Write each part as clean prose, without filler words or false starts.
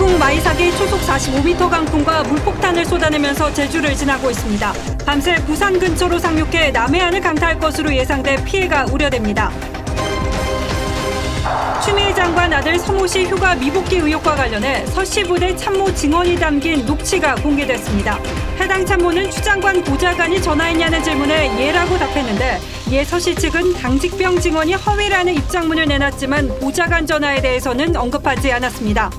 태풍 마이삭이 초속 45m 강풍과 물폭탄을 쏟아내면서 제주를 지나고 있습니다. 밤새 부산 근처로 상륙해 남해안을 강타할 것으로 예상돼 피해가 우려됩니다. 추미애 장관 아들 서모 씨 휴가 미복귀 의혹과 관련해 서 씨 부대 참모 증언이 담긴 녹취가 공개됐습니다. 해당 참모는 추 장관 보좌관이 전화했냐는 질문에 예라고 답했는데 이에 서 씨 측은 당직병 증언이 허위라는 입장문을 내놨지만 보좌관 전화에 대해서는 언급하지 않았습니다.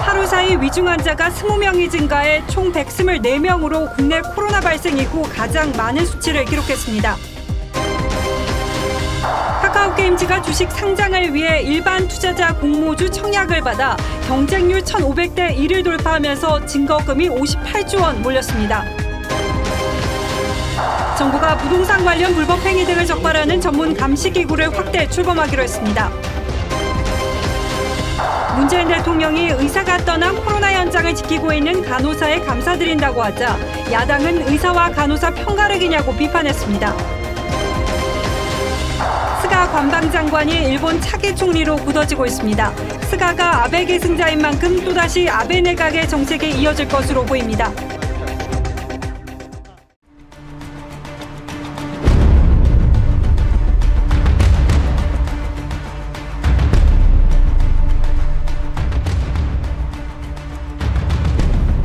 하루 사이 위중 환자가 20명이 증가해 총 124명으로 국내 코로나 발생 이후 가장 많은 수치를 기록했습니다. 카카오게임즈가 주식 상장을 위해 일반 투자자 공모주 청약을 받아 경쟁률 1,500대 1을 돌파하면서 증거금이 58조 원 몰렸습니다. 정부가 부동산 관련 불법 행위 등을 적발하는 전문 감시기구를 확대 출범하기로 했습니다. 문재인 대통령이 의사가 떠난 코로나 현장을 지키고 있는 간호사에 감사드린다고 하자 야당은 의사와 간호사 편가르기냐고 비판했습니다. 스가 관방장관이 일본 차기 총리로 굳어지고 있습니다. 스가가 아베 계승자인 만큼 또다시 아베 내각의 정책에 이어질 것으로 보입니다.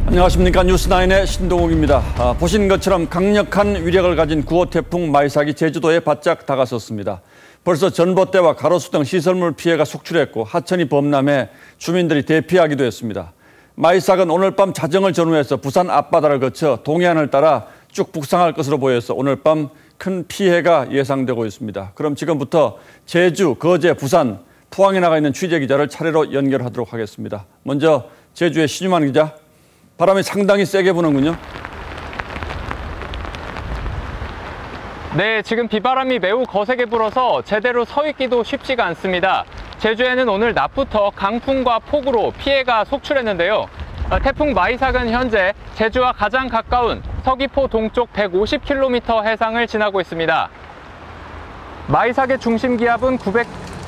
안녕하십니까. 뉴스9의 신동욱입니다. 보신 것처럼 강력한 위력을 가진 9호 태풍 마이삭이 제주도에 바짝 다가섰습니다. 벌써 전봇대와 가로수 등 시설물 피해가 속출했고 하천이 범람해 주민들이 대피하기도 했습니다. 마이삭은 오늘 밤 자정을 전후해서 부산 앞바다를 거쳐 동해안을 따라 쭉 북상할 것으로 보여서 오늘 밤 큰 피해가 예상되고 있습니다. 그럼 지금부터 제주, 거제, 부산, 포항에 나가 있는 취재기자를 차례로 연결하도록 하겠습니다. 먼저 제주의 신유만 기자. 바람이 상당히 세게 부는군요. 네, 지금 비바람이 매우 거세게 불어서 제대로 서 있기도 쉽지가 않습니다. 제주에는 오늘 낮부터 강풍과 폭우로 피해가 속출했는데요. 태풍 마이삭은 현재 제주와 가장 가까운 서귀포 동쪽 150km 해상을 지나고 있습니다. 마이삭의 중심 기압은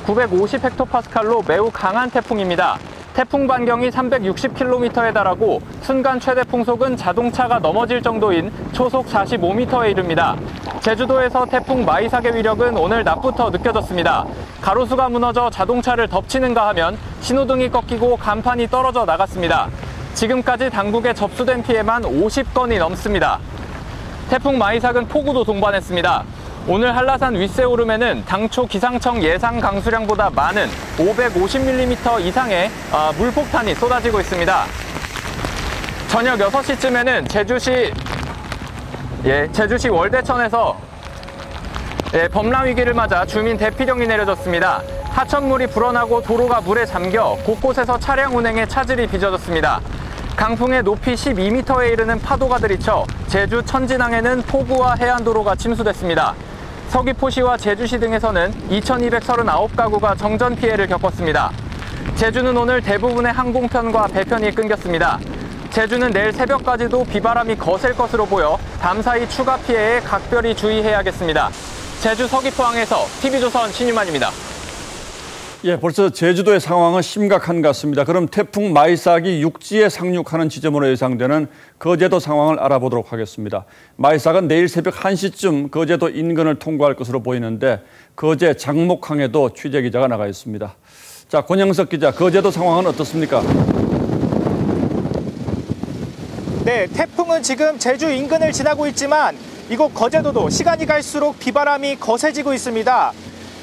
950헥토파스칼로 매우 강한 태풍입니다. 태풍 반경이 360km에 달하고 순간 최대 풍속은 자동차가 넘어질 정도인 초속 45m에 이릅니다. 제주도에서 태풍 마이삭의 위력은 오늘 낮부터 느껴졌습니다. 가로수가 무너져 자동차를 덮치는가 하면 신호등이 꺾이고 간판이 떨어져 나갔습니다. 지금까지 당국에 접수된 피해만 50건이 넘습니다. 태풍 마이삭은 폭우도 동반했습니다. 오늘 한라산 윗세오름에는 당초 기상청 예상 강수량보다 많은 550mm 이상의 물폭탄이 쏟아지고 있습니다. 저녁 6시쯤에는 제주시 월대천에서 범람 위기를 맞아 주민 대피령이 내려졌습니다. 하천물이 불어나고 도로가 물에 잠겨 곳곳에서 차량 운행에 차질이 빚어졌습니다. 강풍에 높이 12m에 이르는 파도가 들이쳐 제주 천진항에는 포구와 해안도로가 침수됐습니다. 서귀포시와 제주시 등에서는 2239가구가 정전 피해를 겪었습니다. 제주는 오늘 대부분의 항공편과 배편이 끊겼습니다. 제주는 내일 새벽까지도 비바람이 거셀 것으로 보여 밤사이 추가 피해에 각별히 주의해야겠습니다. 제주 서귀포항에서 TV조선 신유만입니다. 벌써 제주도의 상황은 심각한 것 같습니다. 그럼 태풍 마이삭이 육지에 상륙하는 지점으로 예상되는 거제도 상황을 알아보도록 하겠습니다. 마이삭은 내일 새벽 1시쯤 거제도 인근을 통과할 것으로 보이는데 거제 장목항에도 취재기자가 나가 있습니다. 자, 권영석 기자, 거제도 상황은 어떻습니까? 네, 태풍은 지금 제주 인근을 지나고 있지만 이곳 거제도도 시간이 갈수록 비바람이 거세지고 있습니다.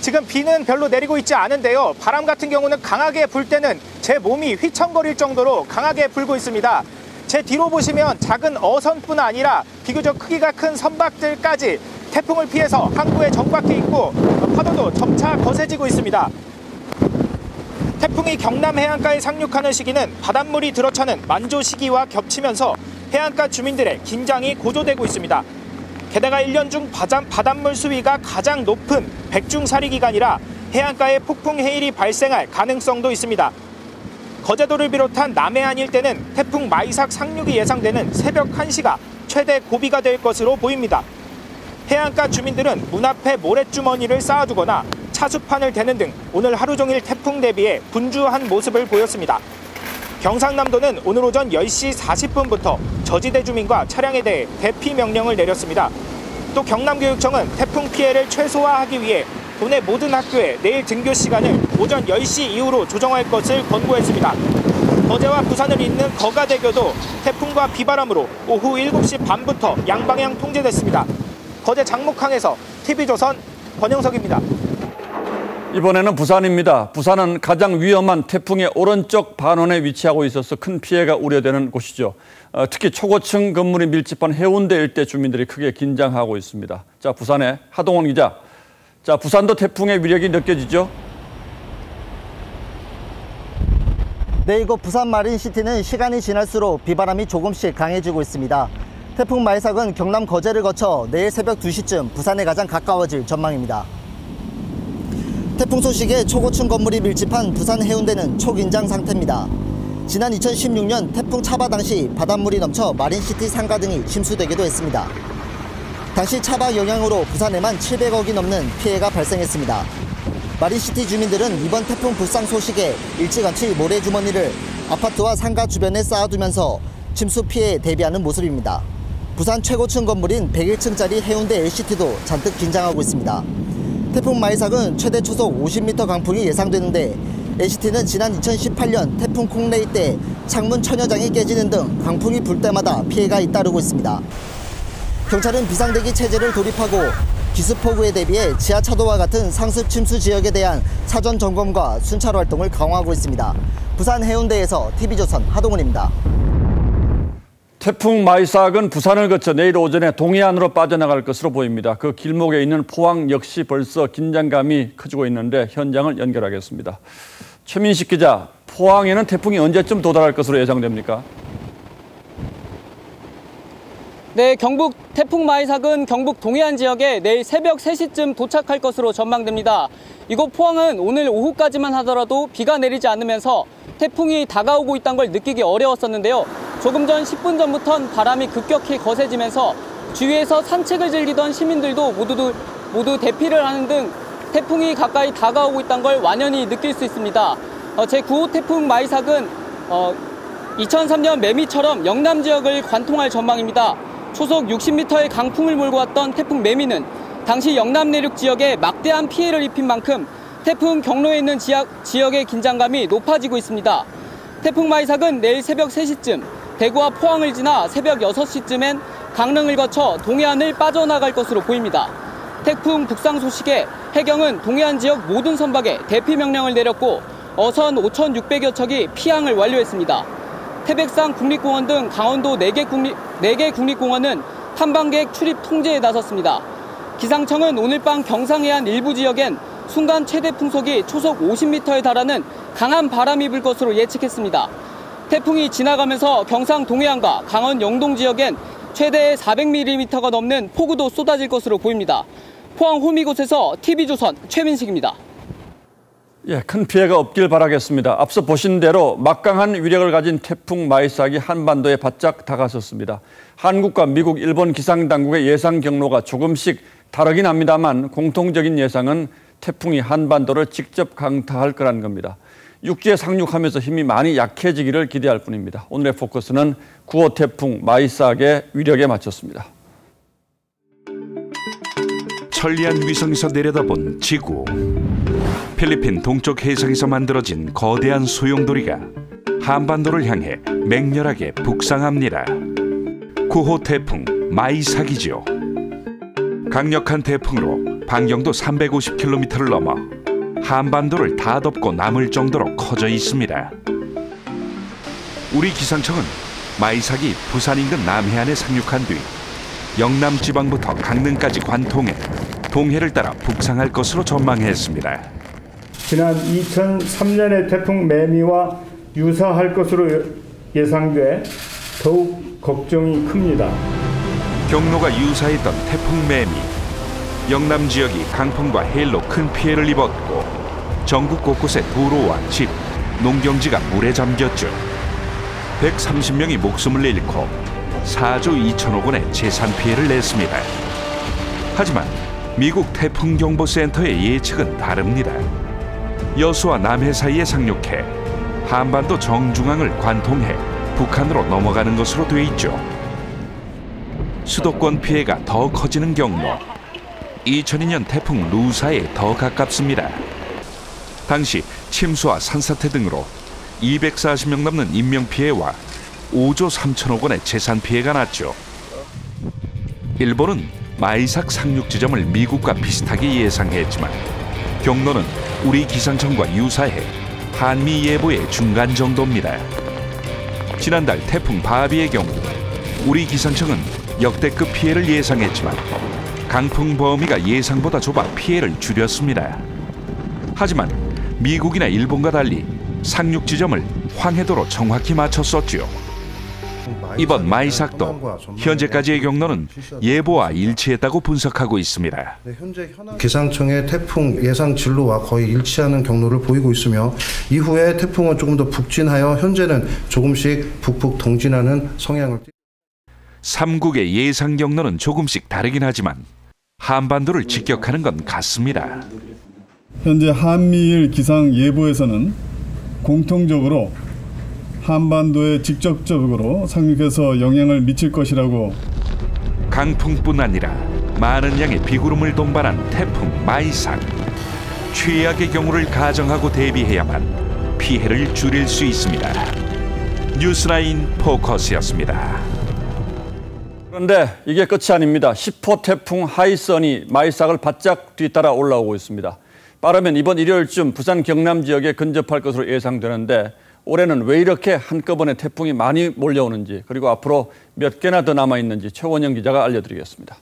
지금 비는 별로 내리고 있지 않은데요. 바람 같은 경우는 강하게 불 때는 제 몸이 휘청거릴 정도로 강하게 불고 있습니다. 제 뒤로 보시면 작은 어선뿐 아니라 비교적 크기가 큰 선박들까지 태풍을 피해서 항구에 정박해 있고 파도도 점차 거세지고 있습니다. 태풍이 경남 해안가에 상륙하는 시기는 바닷물이 들어차는 만조 시기와 겹치면서 해안가 주민들의 긴장이 고조되고 있습니다. 게다가 1년 중 바닷물 수위가 가장 높은 백중사리 기간이라 해안가에 폭풍 해일이 발생할 가능성도 있습니다. 거제도를 비롯한 남해안 일대는 태풍 마이삭 상륙이 예상되는 새벽 1시가 최대 고비가 될 것으로 보입니다. 해안가 주민들은 문 앞에 모래주머니를 쌓아두거나 차수판을 대는 등 오늘 하루 종일 태풍 대비해 분주한 모습을 보였습니다. 경상남도는 오늘 오전 10시 40분부터 저지대 주민과 차량에 대해 대피 명령을 내렸습니다. 또 경남교육청은 태풍 피해를 최소화하기 위해 도내 모든 학교에 내일 등교 시간을 오전 10시 이후로 조정할 것을 권고했습니다. 거제와 부산을 잇는 거가대교도 태풍과 비바람으로 오후 7시 반부터 양방향 통제됐습니다. 거제 장목항에서 TV조선 권영석입니다. 이번에는 부산입니다. 부산은 가장 위험한 태풍의 오른쪽 반원에 위치하고 있어서 큰 피해가 우려되는 곳이죠. 특히 초고층 건물이 밀집한 해운대 일대 주민들이 크게 긴장하고 있습니다. 자, 부산의 하동원 기자. 자, 부산도 태풍의 위력이 느껴지죠? 네, 이곳 부산 마린시티는 시간이 지날수록 비바람이 조금씩 강해지고 있습니다. 태풍 마이삭은 경남 거제를 거쳐 내일 새벽 2시쯤 부산에 가장 가까워질 전망입니다. 태풍 소식에 초고층 건물이 밀집한 부산 해운대는 초긴장 상태입니다. 지난 2016년 태풍 차바 당시 바닷물이 넘쳐 마린시티 상가 등이 침수되기도 했습니다. 당시 차바 영향으로 부산에만 700억이 넘는 피해가 발생했습니다. 마린시티 주민들은 이번 태풍 불상 소식에 일찌감치 모래주머니를 아파트와 상가 주변에 쌓아두면서 침수 피해에 대비하는 모습입니다. 부산 최고층 건물인 101층짜리 해운대 LCT도 잔뜩 긴장하고 있습니다. 태풍 마이삭은 최대 초속 50m 강풍이 예상되는데 LCT는 지난 2018년 태풍 콩레이 때 창문 천여장이 깨지는 등 강풍이 불 때마다 피해가 잇따르고 있습니다. 경찰은 비상대기 체제를 돌입하고 기습폭우에 대비해 지하차도와 같은 상습 침수 지역에 대한 사전 점검과 순찰 활동을 강화하고 있습니다. 부산 해운대에서 TV조선 하동훈입니다. 태풍 마이삭은 부산을 거쳐 내일 오전에 동해안으로 빠져나갈 것으로 보입니다. 그 길목에 있는 포항 역시 벌써 긴장감이 커지고 있는데 현장을 연결하겠습니다. 최민식 기자, 포항에는 태풍이 언제쯤 도달할 것으로 예상됩니까? 네, 경북 태풍 마이삭은 경북 동해안 지역에 내일 새벽 3시쯤 도착할 것으로 전망됩니다. 이곳 포항은 오늘 오후까지만 하더라도 비가 내리지 않으면서 태풍이 다가오고 있다는 걸 느끼기 어려웠었는데요. 조금 전 10분 전부터는 바람이 급격히 거세지면서 주위에서 산책을 즐기던 시민들도 모두 대피를 하는 등 태풍이 가까이 다가오고 있다는 걸 완연히 느낄 수 있습니다. 제9호 태풍 마이삭은 2003년 매미처럼 영남 지역을 관통할 전망입니다. 초속 60m의 강풍을 몰고 왔던 태풍 매미는 당시 영남 내륙 지역에 막대한 피해를 입힌 만큼 태풍 경로에 있는 지역의 긴장감이 높아지고 있습니다. 태풍 마이삭은 내일 새벽 3시쯤 대구와 포항을 지나 새벽 6시쯤엔 강릉을 거쳐 동해안을 빠져나갈 것으로 보입니다. 태풍 북상 소식에 해경은 동해안 지역 모든 선박에 대피 명령을 내렸고 어선 5,600여 척이 피항을 완료했습니다. 태백산 국립공원 등 강원도 4개 국립공원은 탐방객 출입 통제에 나섰습니다. 기상청은 오늘 밤 경상해안 일부 지역엔 순간 최대 풍속이 초속 50m에 달하는 강한 바람이 불 것으로 예측했습니다. 태풍이 지나가면서 경상 동해안과 강원 영동 지역엔 최대 400mm가 넘는 폭우도 쏟아질 것으로 보입니다. 포항 호미곶에서 TV조선 최민식입니다. 예, 큰 피해가 없길 바라겠습니다. 앞서 보신 대로 막강한 위력을 가진 태풍 마이삭이 한반도에 바짝 다가섰습니다. 한국과 미국, 일본 기상당국의 예상 경로가 조금씩 다르긴 합니다만 공통적인 예상은 태풍이 한반도를 직접 강타할 거란 겁니다. 육지에 상륙하면서 힘이 많이 약해지기를 기대할 뿐입니다. 오늘의 포커스는 9호 태풍 마이삭의 위력에 맞췄습니다. 천리안 위성에서 내려다본 지구. 필리핀 동쪽 해상에서 만들어진 거대한 소용돌이가 한반도를 향해 맹렬하게 북상합니다. 9호 태풍 마이삭이죠. 강력한 태풍으로 반경도 350km를 넘어 한반도를 다 덮고 남을 정도로 커져 있습니다. 우리 기상청은 마이삭이 부산 인근 남해안에 상륙한 뒤 영남 지방부터 강릉까지 관통해 동해를 따라 북상할 것으로 전망했습니다. 지난 2003년의 태풍 매미와 유사할 것으로 예상돼 더욱 걱정이 큽니다. 경로가 유사했던 태풍 매미. 영남 지역이 강풍과 해일로 큰 피해를 입었고 전국 곳곳에 도로와 집, 농경지가 물에 잠겼죠. 130명이 목숨을 잃고 4조 2천억 원의 재산 피해를 냈습니다. 하지만 미국 태풍경보센터의 예측은 다릅니다. 여수와 남해 사이에 상륙해 한반도 정중앙을 관통해 북한으로 넘어가는 것으로 돼 있죠. 수도권 피해가 더 커지는 경로. 2002년 태풍 루사에 더 가깝습니다. 당시 침수와 산사태 등으로 240명 넘는 인명피해와 5조 3천억 원의 재산 피해가 났죠. 일본은 마이삭 상륙 지점을 미국과 비슷하게 예상했지만 경로는 우리 기상청과 유사해 한미 예보의 중간 정도입니다. 지난달 태풍 바비의 경우 우리 기상청은 역대급 피해를 예상했지만 강풍 범위가 예상보다 좁아 피해를 줄였습니다. 하지만 미국이나 일본과 달리 상륙 지점을 황해도로 정확히 맞췄었죠. 이번 마이삭도 현재까지의 경로는 예보와 일치했다고 분석하고 있습니다. 기상청의 태풍 예상 진로와 거의 일치하는 경로를 보이고 있으며 이후에 태풍은 조금 더 북진하여 현재는 조금씩 북북 동진하는 성향을 3국의 예상 경로는 조금씩 다르긴 하지만 한반도를 직격하는 건 같습니다. 현재 한미일 기상 예보에서는 공통적으로 한반도에 직접적으로 상륙해서 영향을 미칠 것이라고. 강풍뿐 아니라 많은 양의 비구름을 동반한 태풍 마이삭. 최악의 경우를 가정하고 대비해야만 피해를 줄일 수 있습니다. 뉴스라인 포커스였습니다. 그런데 이게 끝이 아닙니다. 10호 태풍 하이선이 마이삭을 바짝 뒤따라 올라오고 있습니다. 빠르면 이번 일요일쯤 부산 경남 지역에 근접할 것으로 예상되는데 올해는 왜 이렇게 한꺼번에 태풍이 많이 몰려오는지, 그리고 앞으로 몇 개나 더 남아있는지 최원영 기자가 알려드리겠습니다.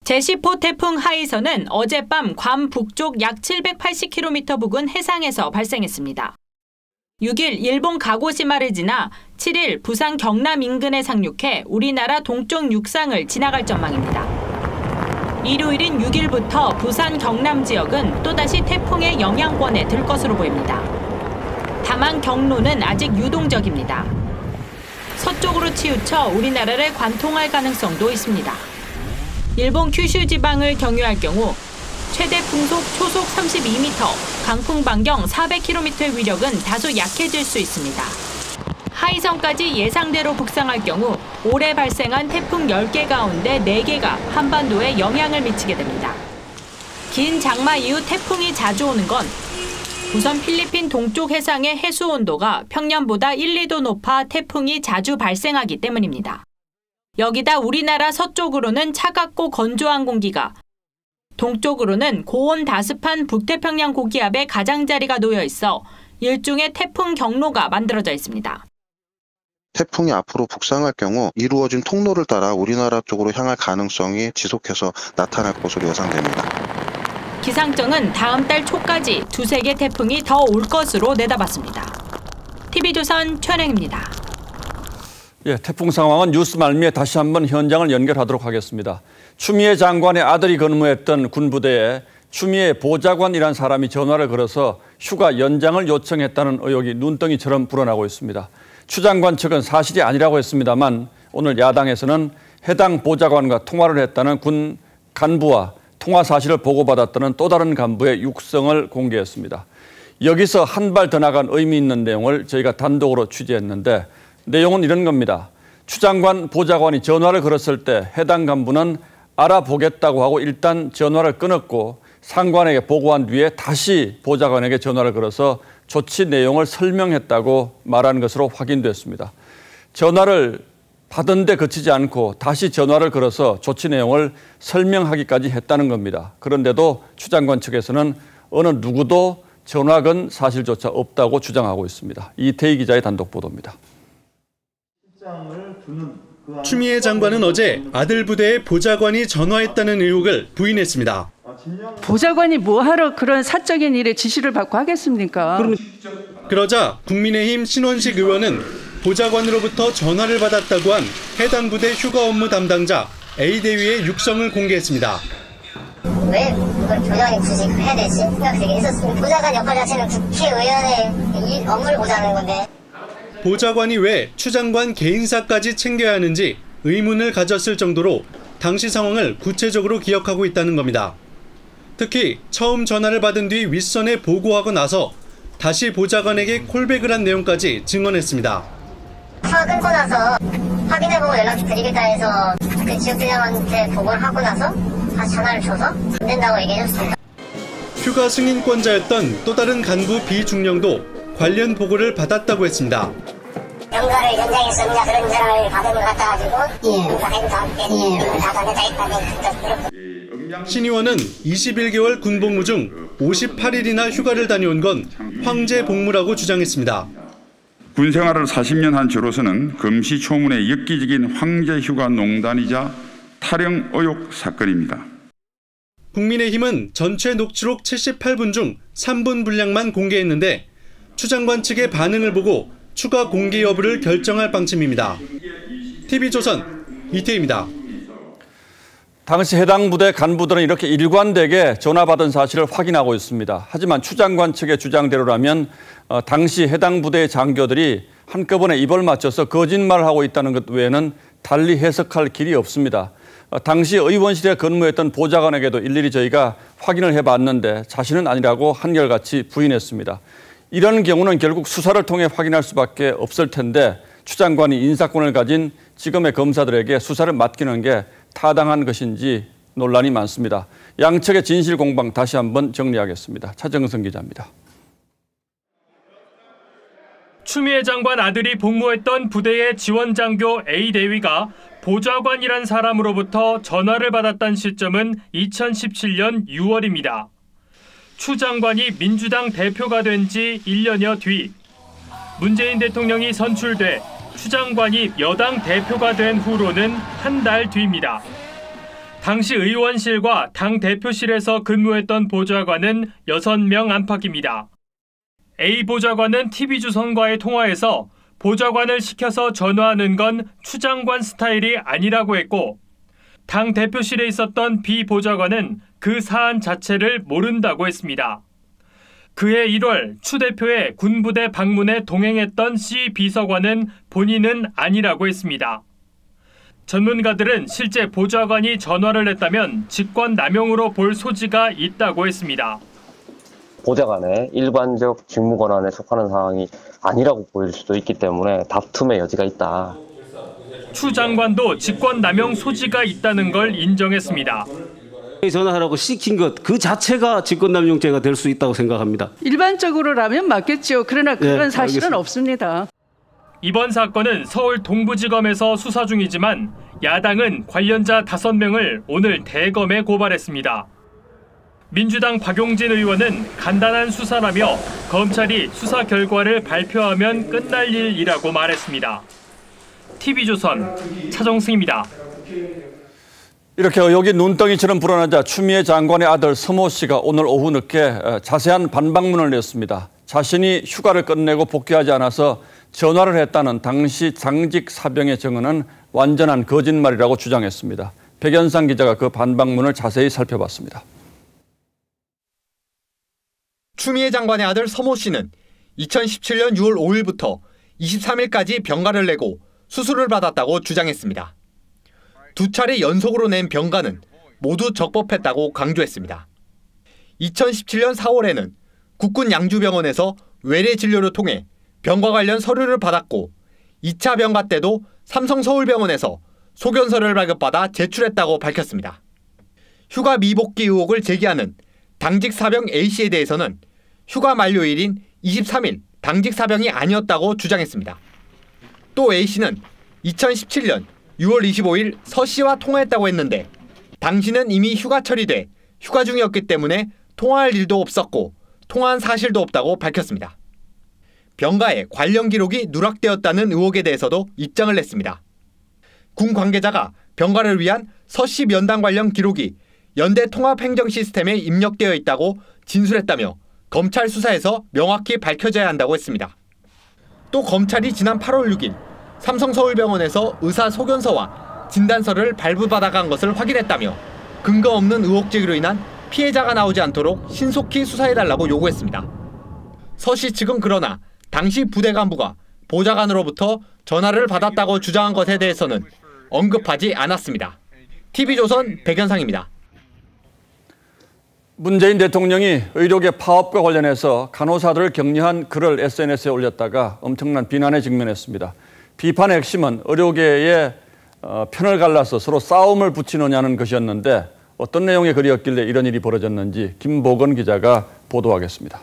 제10호 태풍 하이선은 어젯밤 괌 북쪽 약 780km 부근 해상에서 발생했습니다. 6일 일본 가고시마를 지나 7일 부산 경남 인근에 상륙해 우리나라 동쪽 육상을 지나갈 전망입니다. 일요일인 6일부터 부산 경남 지역은 또다시 태풍의 영향권에 들 것으로 보입니다. 다만 경로는 아직 유동적입니다. 서쪽으로 치우쳐 우리나라를 관통할 가능성도 있습니다. 일본 큐슈 지방을 경유할 경우 최대 풍속 초속 32m, 강풍 반경 400km의 위력은 다소 약해질 수 있습니다. 하이선까지 예상대로 북상할 경우 올해 발생한 태풍 10개 가운데 4개가 한반도에 영향을 미치게 됩니다. 긴 장마 이후 태풍이 자주 오는 건 우선 필리핀 동쪽 해상의 해수 온도가 평년보다 1, 2도 높아 태풍이 자주 발생하기 때문입니다. 여기다 우리나라 서쪽으로는 차갑고 건조한 공기가, 동쪽으로는 고온 다습한 북태평양 고기압의 가장자리가 놓여 있어 일종의 태풍 경로가 만들어져 있습니다. 태풍이 앞으로 북상할 경우 이루어진 통로를 따라 우리나라 쪽으로 향할 가능성이 지속해서 나타날 것으로 예상됩니다. 기상청은 다음 달 초까지 2-3개 태풍이 더 올 것으로 내다봤습니다. TV조선 최은행입니다. 예, 태풍 상황은 뉴스 말미에 다시 한번 현장을 연결하도록 하겠습니다. 추미애 장관의 아들이 근무했던 군부대에 추미애 보좌관이라는 사람이 전화를 걸어서 휴가 연장을 요청했다는 의혹이 눈덩이처럼 불어나고 있습니다. 추 장관 측은 사실이 아니라고 했습니다만 오늘 야당에서는 해당 보좌관과 통화를 했다는 군 간부와 통화 사실을 보고받았다는 또 다른 간부의 육성을 공개했습니다. 여기서 한 발 더 나간 의미 있는 내용을 저희가 단독으로 취재했는데 내용은 이런 겁니다. 추 장관 보좌관이 전화를 걸었을 때 해당 간부는 알아보겠다고 하고 일단 전화를 끊었고 상관에게 보고한 뒤에 다시 보좌관에게 전화를 걸어서 조치 내용을 설명했다고 말한 것으로 확인됐습니다. 전화를 받은 데 그치지 않고 다시 전화를 걸어서 조치 내용을 설명하기까지 했다는 겁니다. 그런데도 추 장관 측에서는 어느 누구도 전화 건 사실조차 없다고 주장하고 있습니다. 이태희 기자의 단독 보도입니다. 추미애 장관은 어제 아들 부대에 보좌관이 전화했다는 의혹을 부인했습니다. 보좌관이 뭐하러 그런 사적인 일에 지시를 받고 하겠습니까? 그러자 국민의힘 신원식 의원은 보좌관으로부터 전화를 받았다고 한 해당 부대 휴가 업무 담당자 A대위의 육성을 공개했습니다. 왜 그걸 보좌관이 굳이 해야 되지? 생각되게 했었습니다. 보좌관 역할 자체는 국회의원의 업무를 보좌하는 건데. 보좌관이 왜 추 장관 개인사까지 챙겨야 하는지 의문을 가졌을 정도로 당시 상황을 구체적으로 기억하고 있다는 겁니다. 특히 처음 전화를 받은 뒤 윗선에 보고하고 나서 다시 보좌관에게 콜백을 한 내용까지 증언했습니다. 통화 끊고 나서 확인해보고 연락드리겠다 해서 그 지역주장한테 보고를 하고 나서 다시 전화를 줘서 안 된다고 얘기해줬습니다. 휴가 승인권자였던 또 다른 간부 비중령도 관련 보고를 받았다고 했습니다. 병가를 현장에서 그냥 그런 전화를 받은 것 같아가지고 다 던져져 있다는 신 의원은 21개월 군복무 중 58일이나 휴가를 다녀온 건 황제 복무라고 주장했습니다. 군 생활을 40년 한 저로서는 금시초문의 엽기적인 황제 휴가 농단이자 탈영 의혹 사건입니다. 국민의힘은 전체 녹취록 78분 중 3분 분량만 공개했는데 추 장관 측의 반응을 보고 추가 공개 여부를 결정할 방침입니다. TV조선 이태희입니다. 당시 해당 부대 간부들은 이렇게 일관되게 전화받은 사실을 확인하고 있습니다. 하지만 추 장관 측의 주장대로라면 당시 해당 부대의 장교들이 한꺼번에 입을 맞춰서 거짓말을 하고 있다는 것 외에는 달리 해석할 길이 없습니다. 당시 의원실에 근무했던 보좌관에게도 일일이 저희가 확인을 해봤는데 자신은 아니라고 한결같이 부인했습니다. 이런 경우는 결국 수사를 통해 확인할 수밖에 없을 텐데 추 장관이 인사권을 가진 지금의 검사들에게 수사를 맡기는 게 타당한 것인지 논란이 많습니다. 양측의 진실 공방 다시 한번 정리하겠습니다. 차정성 기자입니다. 추미애 장관 아들이 복무했던 부대의 지원 장교 A 대위가 보좌관이란 사람으로부터 전화를 받았던 시점은 2017년 6월입니다. 추 장관이 민주당 대표가 된 지 1년여 뒤 문재인 대통령이 선출돼 추 장관이 여당 대표가 된 후로는 한 달 뒤입니다. 당시 의원실과 당 대표실에서 근무했던 보좌관은 6명 안팎입니다. A 보좌관은 TV조선과의 통화에서 보좌관을 시켜서 전화하는 건 추 장관 스타일이 아니라고 했고 당 대표실에 있었던 B 보좌관은 그 사안 자체를 모른다고 했습니다. 그해 1월 추 대표의 군부대 방문에 동행했던 C 비서관은 본인은 아니라고 했습니다. 전문가들은 실제 보좌관이 전화를 했다면 직권남용으로 볼 소지가 있다고 했습니다. 보좌관의 일반적 직무 권한에 속하는 사항이 아니라고 보일 수도 있기 때문에 다툼의 여지가 있다. 추 장관도 직권남용 소지가 있다는 걸 인정했습니다. 전화하라고 시킨 것 그 자체가 직권남용죄가 될 수 있다고 생각합니다. 일반적으로라면 맞겠죠. 그러나 그런 사실은 알겠습니다. 없습니다. 이번 사건은 서울 동부지검에서 수사 중이지만 야당은 관련자 5명을 오늘 대검에 고발했습니다. 민주당 박용진 의원은 간단한 수사라며 검찰이 수사 결과를 발표하면 끝날 일이라고 말했습니다. TV조선 차정승입니다. 이렇게 의혹이 눈덩이처럼 불어나자 추미애 장관의 아들 서모 씨가 오늘 오후 늦게 자세한 반박문을 냈습니다. 자신이 휴가를 끝내고 복귀하지 않아서 전화를 했다는 당시 당직 사병의 증언은 완전한 거짓말이라고 주장했습니다. 백연상 기자가 그 반박문을 자세히 살펴봤습니다. 추미애 장관의 아들 서모 씨는 2017년 6월 5일부터 23일까지 병가를 내고 수술을 받았다고 주장했습니다. 2차례 연속으로 낸 병가는 모두 적법했다고 강조했습니다. 2017년 4월에는 국군 양주병원에서 외래 진료를 통해 병과 관련 서류를 받았고 2차 병가 때도 삼성서울병원에서 소견서를 발급받아 제출했다고 밝혔습니다. 휴가 미복귀 의혹을 제기하는 당직 사병 A씨에 대해서는 휴가 만료일인 23일 당직 사병이 아니었다고 주장했습니다. 또 A씨는 2017년 6월 25일 서 씨와 통화했다고 했는데 당시는 이미 휴가 처리돼 휴가 중이었기 때문에 통화할 일도 없었고 통화한 사실도 없다고 밝혔습니다. 병가에 관련 기록이 누락되었다는 의혹에 대해서도 입장을 냈습니다. 군 관계자가 병가를 위한 서 씨 면담 관련 기록이 연대 통합행정 시스템에 입력되어 있다고 진술했다며 검찰 수사에서 명확히 밝혀져야 한다고 했습니다. 또 검찰이 지난 8월 6일 삼성서울병원에서 의사 소견서와 진단서를 발부받아간 것을 확인했다며 근거 없는 의혹 제기로 인한 피해자가 나오지 않도록 신속히 수사해달라고 요구했습니다. 서 씨 측은 그러나 당시 부대 간부가 보좌관으로부터 전화를 받았다고 주장한 것에 대해서는 언급하지 않았습니다. TV조선 백현상입니다. 문재인 대통령이 의료계 파업과 관련해서 간호사들을 격려한 글을 SNS에 올렸다가 엄청난 비난에 직면했습니다. 비판의 핵심은 의료계의 편을 갈라서 서로 싸움을 붙이느냐는 것이었는데 어떤 내용의 글이었길래 이런 일이 벌어졌는지 김보건 기자가 보도하겠습니다.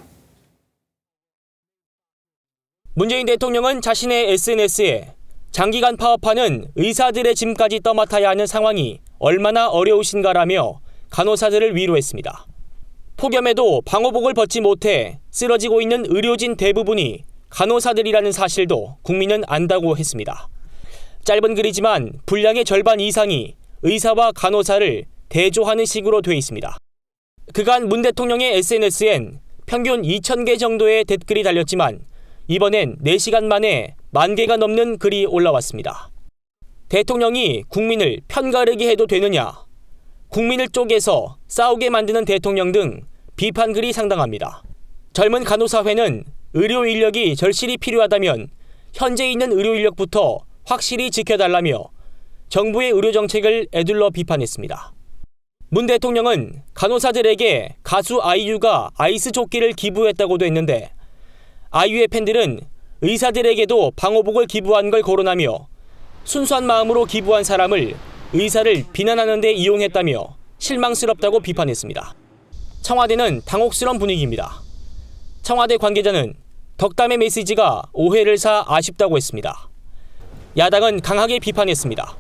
문재인 대통령은 자신의 SNS에 장기간 파업하는 의사들의 짐까지 떠맡아야 하는 상황이 얼마나 어려우신가라며 간호사들을 위로했습니다. 폭염에도 방호복을 벗지 못해 쓰러지고 있는 의료진 대부분이 간호사들이라는 사실도 국민은 안다고 했습니다. 짧은 글이지만 분량의 절반 이상이 의사와 간호사를 대조하는 식으로 돼 있습니다. 그간 문 대통령의 SNS엔 평균 2,000개 정도의 댓글이 달렸지만 이번엔 4시간 만에 10,000개가 넘는 글이 올라왔습니다. 대통령이 국민을 편가르게 해도 되느냐, 국민을 쪼개서 싸우게 만드는 대통령 등 비판 글이 상당합니다. 젊은 간호사회는 의료 인력이 절실히 필요하다면 현재 있는 의료 인력부터 확실히 지켜달라며 정부의 의료 정책을 에둘러 비판했습니다. 문 대통령은 간호사들에게 가수 아이유가 아이스 조끼를 기부했다고도 했는데 아이유의 팬들은 의사들에게도 방호복을 기부한 걸 거론하며 순수한 마음으로 기부한 사람을 의사를 비난하는 데 이용했다며 실망스럽다고 비판했습니다. 청와대는 당혹스러운 분위기입니다. 청와대 관계자는 덕담의 메시지가 오해를 사 아쉽다고 했습니다. 야당은 강하게 비판했습니다.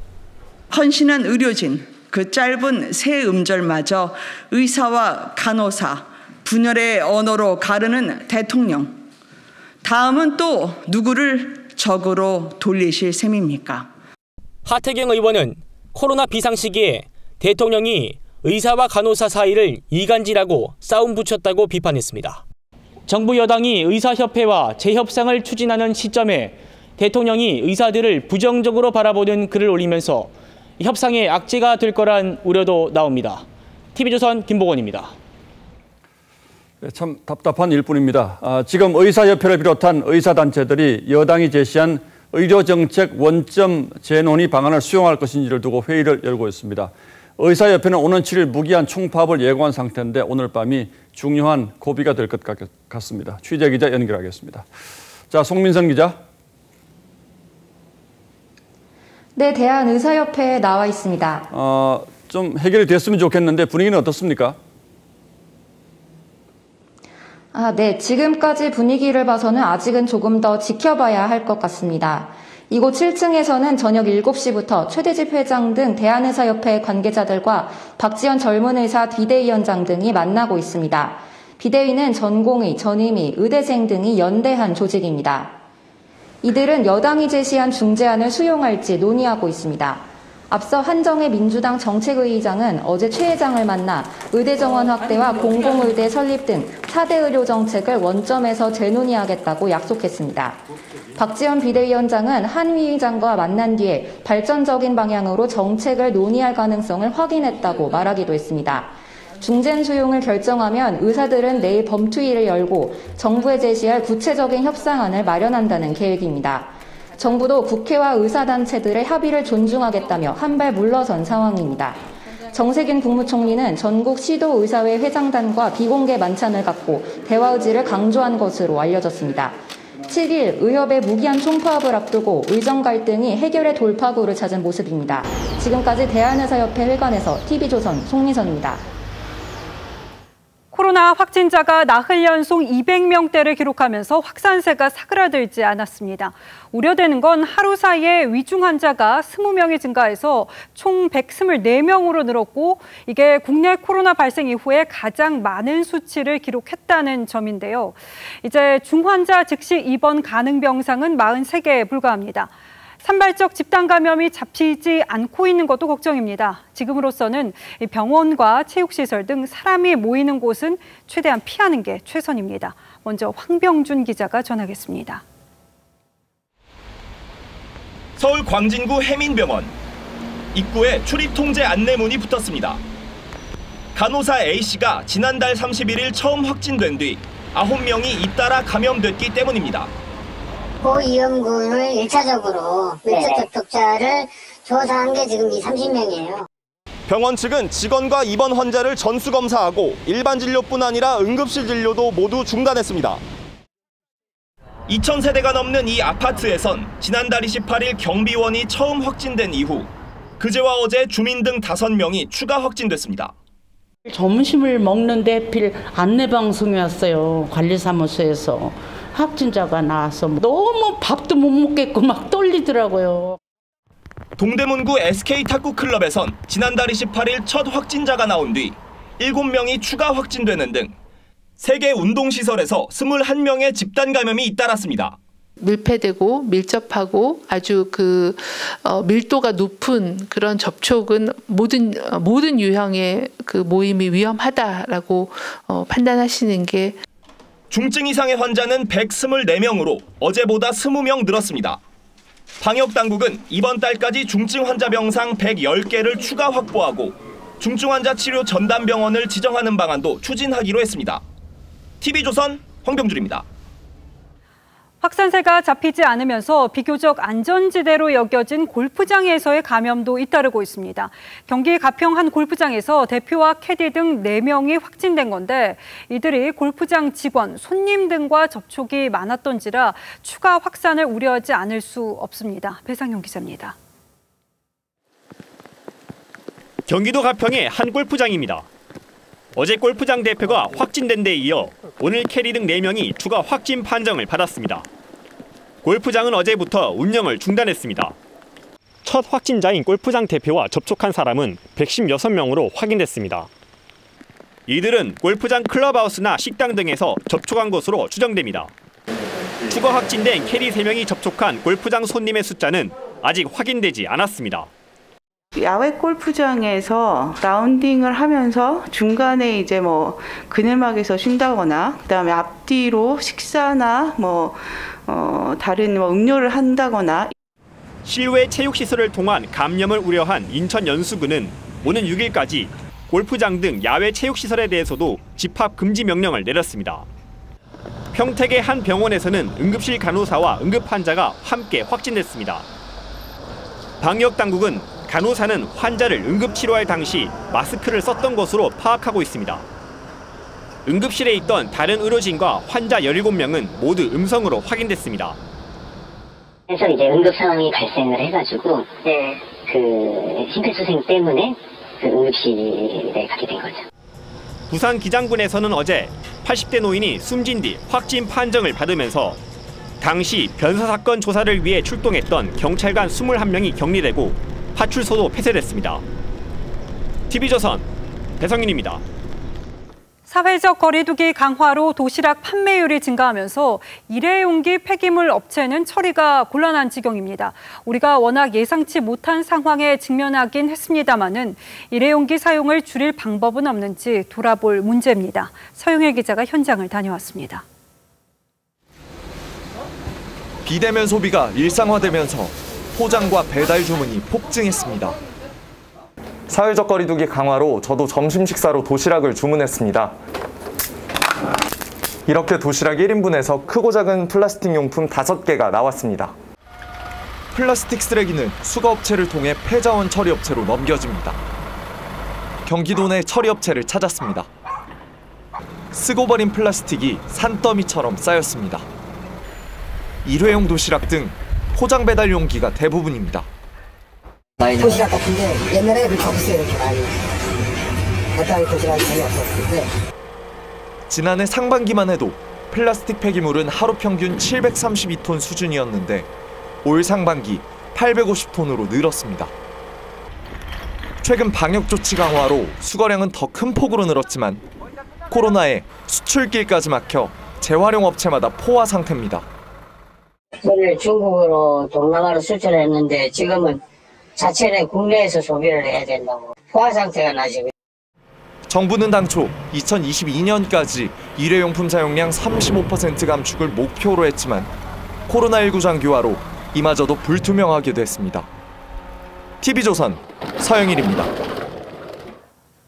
헌신한 의료진, 그 짧은 세 음절마저 의사와 간호사, 분열의 언어로 가르는 대통령. 다음은 또 누구를 적으로 돌리실 셈입니까? 하태경 의원은 코로나 비상 시기에 대통령이 의사와 간호사 사이를 이간질하고 싸움 붙였다고 비판했습니다. 정부 여당이 의사협회와 재협상을 추진하는 시점에 대통령이 의사들을 부정적으로 바라보는 글을 올리면서 협상의 악재가 될 거란 우려도 나옵니다. TV조선 김보건입니다. 네, 참 답답한 일뿐입니다. 지금 의사협회를 비롯한 의사단체들이 여당이 제시한 의료정책 원점 재논의 방안을 수용할 것인지를 두고 회의를 열고 있습니다. 의사협회는 오는 7일 무기한 총파업을 예고한 상태인데 오늘 밤이 중요한 고비가 될 것 같습니다. 취재기자 연결하겠습니다. 자, 송민선 기자. 네, 대한의사협회에 나와 있습니다. 좀 해결이 됐으면 좋겠는데 분위기는 어떻습니까? 네, 지금까지 분위기를 봐서는 아직은 조금 더 지켜봐야 할 것 같습니다. 이곳 7층에서는 저녁 7시부터 최대집 회장 등 대한의사협회 관계자들과 박지원 젊은의사 비대위원장 등이 만나고 있습니다. 비대위는 전공의, 전임의, 의대생 등이 연대한 조직입니다. 이들은 여당이 제시한 중재안을 수용할지 논의하고 있습니다. 앞서 한정혜 민주당 정책의장은 어제 최 회장을 만나 의대 정원 확대와 공공의대 설립 등 4대 의료 정책을 원점에서 재논의하겠다고 약속했습니다. 박지원 비대위원장은 한 위원장과 만난 뒤에 발전적인 방향으로 정책을 논의할 가능성을 확인했다고 말하기도 했습니다. 중재안 수용을 결정하면 의사들은 내일 범투위를 열고 정부에 제시할 구체적인 협상안을 마련한다는 계획입니다. 정부도 국회와 의사단체들의 합의를 존중하겠다며 한발 물러선 상황입니다. 정세균 국무총리는 전국 시도의사회 회장단과 비공개 만찬을 갖고 대화 의지를 강조한 것으로 알려졌습니다. 7일 의협의 무기한 총파업을 앞두고 의정 갈등이 해결의 돌파구를 찾은 모습입니다. 지금까지 대한의사협회 회관에서 TV조선 송미선입니다. 코로나 확진자가 나흘 연속 200명대를 기록하면서 확산세가 사그라들지 않았습니다. 우려되는 건 하루 사이에 위중 환자가 20명이 증가해서 총 124명으로 늘었고 이게 국내 코로나 발생 이후에 가장 많은 수치를 기록했다는 점인데요. 이제 중환자 즉시 입원 가능 병상은 43개에 불과합니다. 산발적 집단 감염이 잡히지 않고 있는 것도 걱정입니다. 지금으로서는 병원과 체육시설 등 사람이 모이는 곳은 최대한 피하는 게 최선입니다. 먼저 황병준 기자가 전하겠습니다. 서울 광진구 해민병원. 입구에 출입 통제 안내문이 붙었습니다. 간호사 A씨가 지난달 31일 처음 확진된 뒤 9명이 잇따라 감염됐기 때문입니다. 고위험군을 1차적으로 밀접 접촉자를 조사한 게 지금 이 30명이에요. 병원 측은 직원과 입원 환자를 전수검사하고 일반 진료뿐 아니라 응급실 진료도 모두 중단했습니다. 2,000세대가 넘는 이 아파트에선 지난달 28일 경비원이 처음 확진된 이후 그제와 어제 주민 등 5명이 추가 확진됐습니다. 점심을 먹는데 하필 안내방송이 왔어요. 관리사무소에서 확진자가 나와서 너무 밥도 못 먹겠고 막 떨리더라고요. 동대문구 SK 탁구클럽에선 지난달 28일 첫 확진자가 나온 뒤 7명이 추가 확진되는 등 3개 운동시설에서 21명의 집단 감염이 잇따랐습니다. 밀폐되고 밀접하고 아주 밀도가 높은 그런 접촉은 모든 유형의 그 모임이 위험하다라고 판단하시는 게. 중증 이상의 환자는 124명으로 어제보다 20명 늘었습니다. 방역당국은 이번 달까지 중증 환자 병상 110개를 추가 확보하고 중증 환자 치료 전담병원을 지정하는 방안도 추진하기로 했습니다. TV조선 황병준입니다. 확산세가 잡히지 않으면서 비교적 안전지대로 여겨진 골프장에서의 감염도 잇따르고 있습니다. 경기 가평 한 골프장에서 대표와 캐디 등 4명이 확진된 건데 이들이 골프장 직원, 손님 등과 접촉이 많았던지라 추가 확산을 우려하지 않을 수 없습니다. 배상용 기자입니다. 경기도 가평의 한 골프장입니다. 어제 골프장 대표가 확진된 데 이어 오늘 캐리 등 4명이 추가 확진 판정을 받았습니다. 골프장은 어제부터 운영을 중단했습니다. 첫 확진자인 골프장 대표와 접촉한 사람은 116명으로 확인됐습니다. 이들은 골프장 클럽하우스나 식당 등에서 접촉한 것으로 추정됩니다. 추가 확진된 캐리 3명이 접촉한 골프장 손님의 숫자는 아직 확인되지 않았습니다. 야외 골프장에서 라운딩을 하면서 중간에 이제 그늘막에서 쉰다거나 그다음에 앞뒤로 식사나 다른 음료를 한다거나. 실외 체육시설을 통한 감염을 우려한 인천 연수구는 오는 6일까지 골프장 등 야외 체육시설에 대해서도 집합 금지 명령을 내렸습니다. 평택의 한 병원에서는 응급실 간호사와 응급 환자가 함께 확진됐습니다. 방역당국은 간호사는 환자를 응급치료할 당시 마스크를 썼던 것으로 파악하고 있습니다. 응급실에 있던 다른 의료진과 환자 17명은 모두 음성으로 확인됐습니다. 그래서 이제 응급 상황이 발생을 해가지고 그 심폐소생 때문에 그 응급실에 가게 된 거죠. 부산 기장군에서는 어제 80대 노인이 숨진 뒤 확진 판정을 받으면서 당시 변사 사건 조사를 위해 출동했던 경찰관 21명이 격리되고 파출소도 폐쇄됐습니다. TV조선 배성윤입니다. 사회적 거리두기 강화로 도시락 판매율이 증가하면서 일회용기 폐기물 업체는 처리가 곤란한 지경입니다. 우리가 워낙 예상치 못한 상황에 직면하긴 했습니다마는 일회용기 사용을 줄일 방법은 없는지 돌아볼 문제입니다. 서영일 기자가 현장을 다녀왔습니다. 비대면 소비가 일상화되면서 포장과 배달 주문이 폭증했습니다. 사회적 거리두기 강화로 저도 점심 식사로 도시락을 주문했습니다. 이렇게 도시락 1인분에서 크고 작은 플라스틱 용품 5개가 나왔습니다. 플라스틱 쓰레기는 수거업체를 통해 폐자원 처리업체로 넘겨집니다. 경기도 내 처리업체를 찾았습니다. 쓰고 버린 플라스틱이 산더미처럼 쌓였습니다. 일회용 도시락 등 포장 배달 용기가 대부분입니다. 도시락 같은데 옛날에 그렇게 없어요. 이렇게 많이. 배달 도시락이 전혀 없었는데. 지난해 상반기만 해도 플라스틱 폐기물은 하루 평균 732톤 수준이었는데 올 상반기 850톤으로 늘었습니다. 최근 방역 조치 강화로 수거량은 더 큰 폭으로 늘었지만 코로나에 수출길까지 막혀 재활용 업체마다 포화 상태입니다. 오늘 중국으로 동남아로 수출했는데 지금은 자체는 국내에서 소비를 해야 된다고 포화 상태가 나지고. 정부는 당초 2022년까지 일회용품 사용량 35% 감축을 목표로 했지만 코로나19 장기화로 이마저도 불투명하게 됐습니다. TV조선 서영일입니다.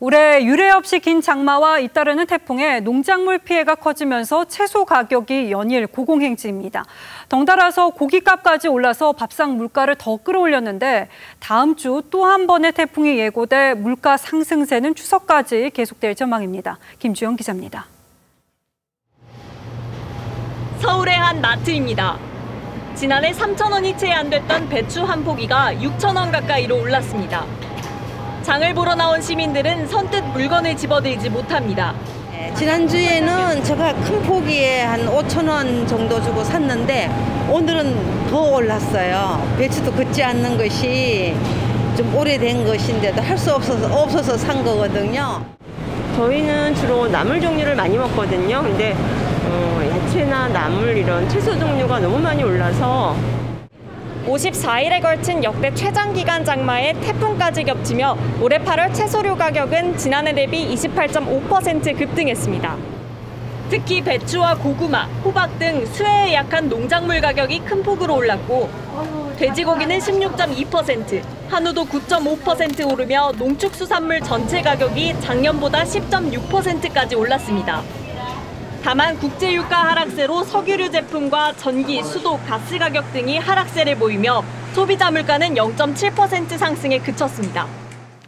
올해 유례 없이 긴 장마와 잇따르는 태풍에 농작물 피해가 커지면서 채소 가격이 연일 고공행진입니다. 덩달아서 고기값까지 올라서 밥상 물가를 더 끌어올렸는데 다음 주 또 한 번의 태풍이 예고돼 물가 상승세는 추석까지 계속될 전망입니다. 김주영 기자입니다. 서울의 한 마트입니다. 지난해 3,000원이 채 안 됐던 배추 한 포기가 6,000원 가까이로 올랐습니다. 장을 보러 나온 시민들은 선뜻 물건을 집어들지 못합니다. 지난주에는 제가 큰 포기에 한 5,000원 정도 주고 샀는데 오늘은 더 올랐어요. 배추도 걷지 않는 것이 좀 오래된 것인데도 할 수 없어서 산 거거든요. 저희는 주로 나물 종류를 많이 먹거든요. 근데 야채나 나물 이런 채소 종류가 너무 많이 올라서 54일에 걸친 역대 최장기간 장마에 태풍까지 겹치며 올해 8월 채소류 가격은 지난해 대비 28.5% 급등했습니다. 특히 배추와 고구마, 호박 등 수해에 약한 농작물 가격이 큰 폭으로 올랐고 돼지고기는 16.2%, 한우도 9.5% 오르며 농축수산물 전체 가격이 작년보다 10.6%까지 올랐습니다. 다만 국제유가 하락세로 석유류 제품과 전기, 수도, 가스 가격 등이 하락세를 보이며 소비자 물가는 0.7% 상승에 그쳤습니다.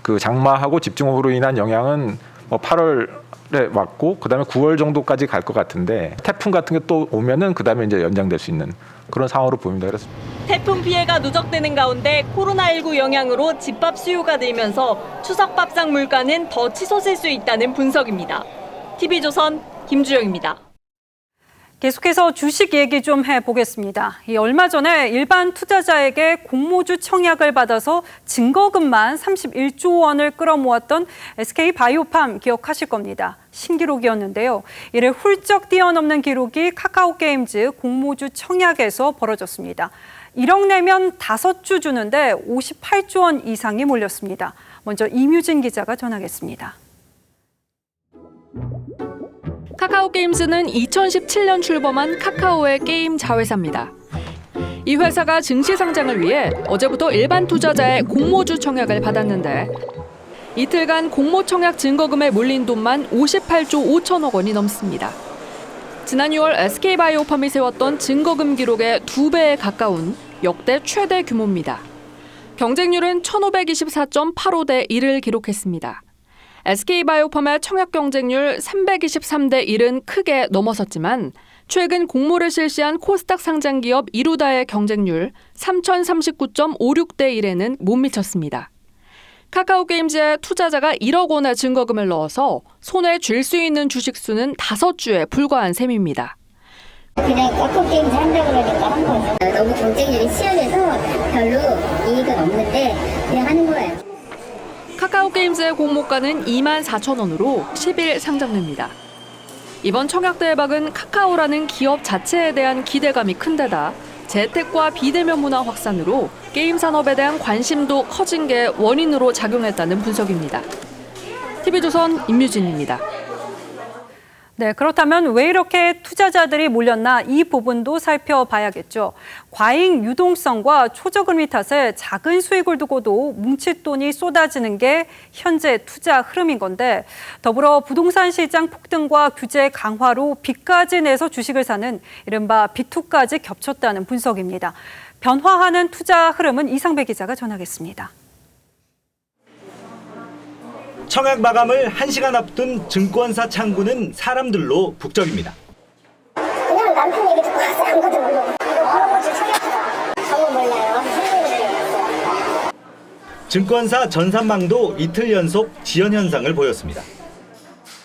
그 장마하고 집중호우로 인한 영향은 8월에 왔고 그다음에 9월 정도까지 갈 것 같은데 태풍 같은 게 또 오면은 그다음에 이제 연장될 수 있는 그런 상황으로 보입니다. 그래서 태풍 피해가 누적되는 가운데 코로나19 영향으로 집밥 수요가 늘면서 추석 밥상 물가는 더 치솟을 수 있다는 분석입니다. TV조선 김주영입니다. 계속해서 주식 얘기 좀 해보겠습니다. 얼마 전에 일반 투자자에게 공모주 청약을 받아서 증거금만 31조 원을 끌어모았던 SK바이오팜 기억하실 겁니다. 신기록이었는데요. 이를 훌쩍 뛰어넘는 기록이 카카오게임즈 공모주 청약에서 벌어졌습니다. 1억 내면 5주 주는데 58조 원 이상이 몰렸습니다. 먼저 이뮤진 기자가 전하겠습니다. 카카오게임즈는 2017년 출범한 카카오의 게임 자회사입니다. 이 회사가 증시 상장을 위해 어제부터 일반 투자자의 공모주 청약을 받았는데 이틀간 공모 청약 증거금에 몰린 돈만 58조 5천억 원이 넘습니다. 지난 6월 SK바이오팜이 세웠던 증거금 기록의 2배에 가까운 역대 최대 규모입니다. 경쟁률은 1524.85대 1을 기록했습니다. SK바이오팜의 청약 경쟁률 323대 1은 크게 넘어섰지만 최근 공모를 실시한 코스닥 상장 기업 이루다의 경쟁률 3039.56대 1에는 못 미쳤습니다. 카카오게임즈에 투자자가 1억 원의 증거금을 넣어서 손에 쥘 수 있는 주식 수는 5주에 불과한 셈입니다. 그냥 카카오게임즈 한다고 그러니까 한 거죠. 너무 경쟁률이 치열해서 별로 이익은 없는데 그냥 하는 거예요. 카카오게임즈의 공모가는 24,000원으로 10일 상장됩니다. 이번 청약 대박은 카카오라는 기업 자체에 대한 기대감이 큰 데다 재택과 비대면 문화 확산으로 게임 산업에 대한 관심도 커진 게 원인으로 작용했다는 분석입니다. TV조선 임유진입니다. 네, 그렇다면 왜 이렇게 투자자들이 몰렸나 이 부분도 살펴봐야겠죠. 과잉 유동성과 초저금리 탓에 작은 수익을 두고도 뭉칫돈이 쏟아지는 게 현재 투자 흐름인 건데 더불어 부동산 시장 폭등과 규제 강화로 빚까지 내서 주식을 사는 이른바 빚투까지 겹쳤다는 분석입니다. 변화하는 투자 흐름은 이상배 기자가 전하겠습니다. 청약 마감을 1시간 앞둔 증권사 창구는 사람들로 북적입니다. 그냥 남편 얘기 듣고 와서 아무것도 모르고 이거 뭐라고 청약하라. 저거 몰라요. 증권사 전산망도 이틀 연속 지연 현상을 보였습니다.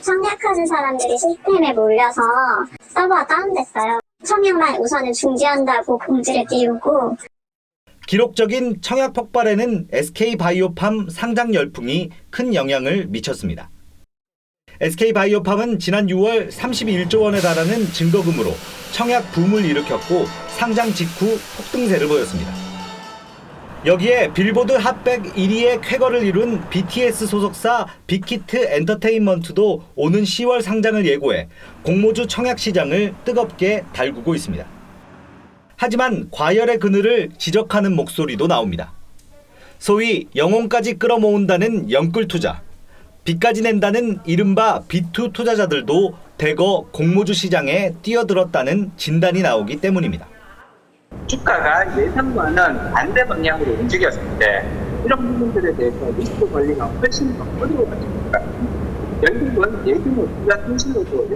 청약하는 사람들이 시스템에 몰려서 서버가 다운됐어요. 청약만 우선은 중지한다고 공지를 띄우고 기록적인 청약 폭발에는 SK바이오팜 상장 열풍이 큰 영향을 미쳤습니다. SK바이오팜은 지난 6월 31조 원에 달하는 증거금으로 청약 붐을 일으켰고 상장 직후 폭등세를 보였습니다. 여기에 빌보드 핫백 1위의 쾌거를 이룬 BTS 소속사 빅히트 엔터테인먼트도 오는 10월 상장을 예고해 공모주 청약 시장을 뜨겁게 달구고 있습니다. 하지만 과열의 그늘을 지적하는 목소리도 나옵니다. 소위 영혼까지 끌어모은다는 영끌 투자. 빚까지 낸다는 이른바 B2 투자자들도 대거 공모주 시장에 뛰어들었다는 진단이 나오기 때문입니다. 주가가 예상과는 반대 방향으로 움직였을 때 이런 부분들에 대해서 리스크 관리가 훨씬 더 어려워집니다. 결국은 예금을 투자 손실로도.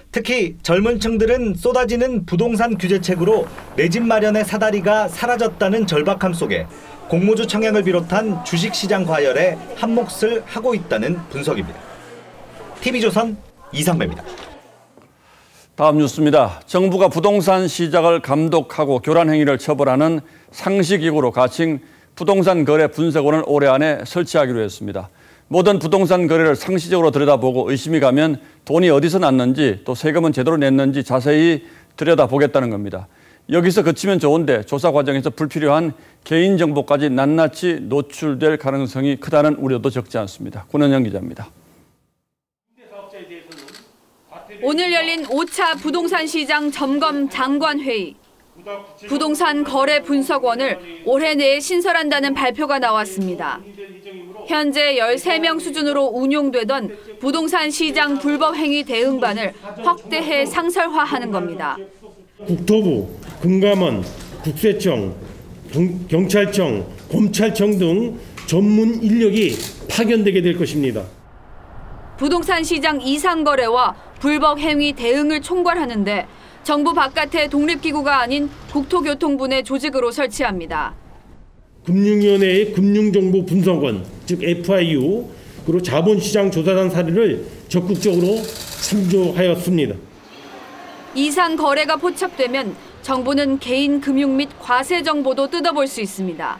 특히 젊은 층들은 쏟아지는 부동산 규제책으로 내 집 마련의 사다리가 사라졌다는 절박함 속에 공모주 청약을 비롯한 주식시장 과열에 한몫을 하고 있다는 분석입니다. TV조선 이상배입니다. 다음 뉴스입니다. 정부가 부동산 시장을 감독하고 교란 행위를 처벌하는 상시기구로 가칭 부동산 거래 분석원을 올해 안에 설치하기로 했습니다. 모든 부동산 거래를 상시적으로 들여다보고 의심이 가면 돈이 어디서 났는지 또 세금은 제대로 냈는지 자세히 들여다보겠다는 겁니다. 여기서 그치면 좋은데 조사 과정에서 불필요한 개인정보까지 낱낱이 노출될 가능성이 크다는 우려도 적지 않습니다. 권은영 기자입니다. 오늘 열린 5차 부동산 시장 점검 장관회의. 부동산 거래 분석원을 올해 내에 신설한다는 발표가 나왔습니다. 현재 13명 수준으로 운용되던 부동산 시장 불법 행위 대응반을 확대해 상설화하는 겁니다. 국토부, 금감원, 국세청, 경찰청, 검찰청 등 전문 인력이 파견되게 될 것입니다. 부동산 시장 이상 거래와 불법 행위 대응을 총괄하는데 정부 바깥의 독립기구가 아닌 국토교통부 내 조직으로 설치합니다. 금융위원회의 금융정보분석원, 즉 FIU, 그리고 자본시장 조사단 사례를 적극적으로 참조하였습니다. 이상 거래가 포착되면 정부는 개인 금융 및 과세 정보도 뜯어볼 수 있습니다.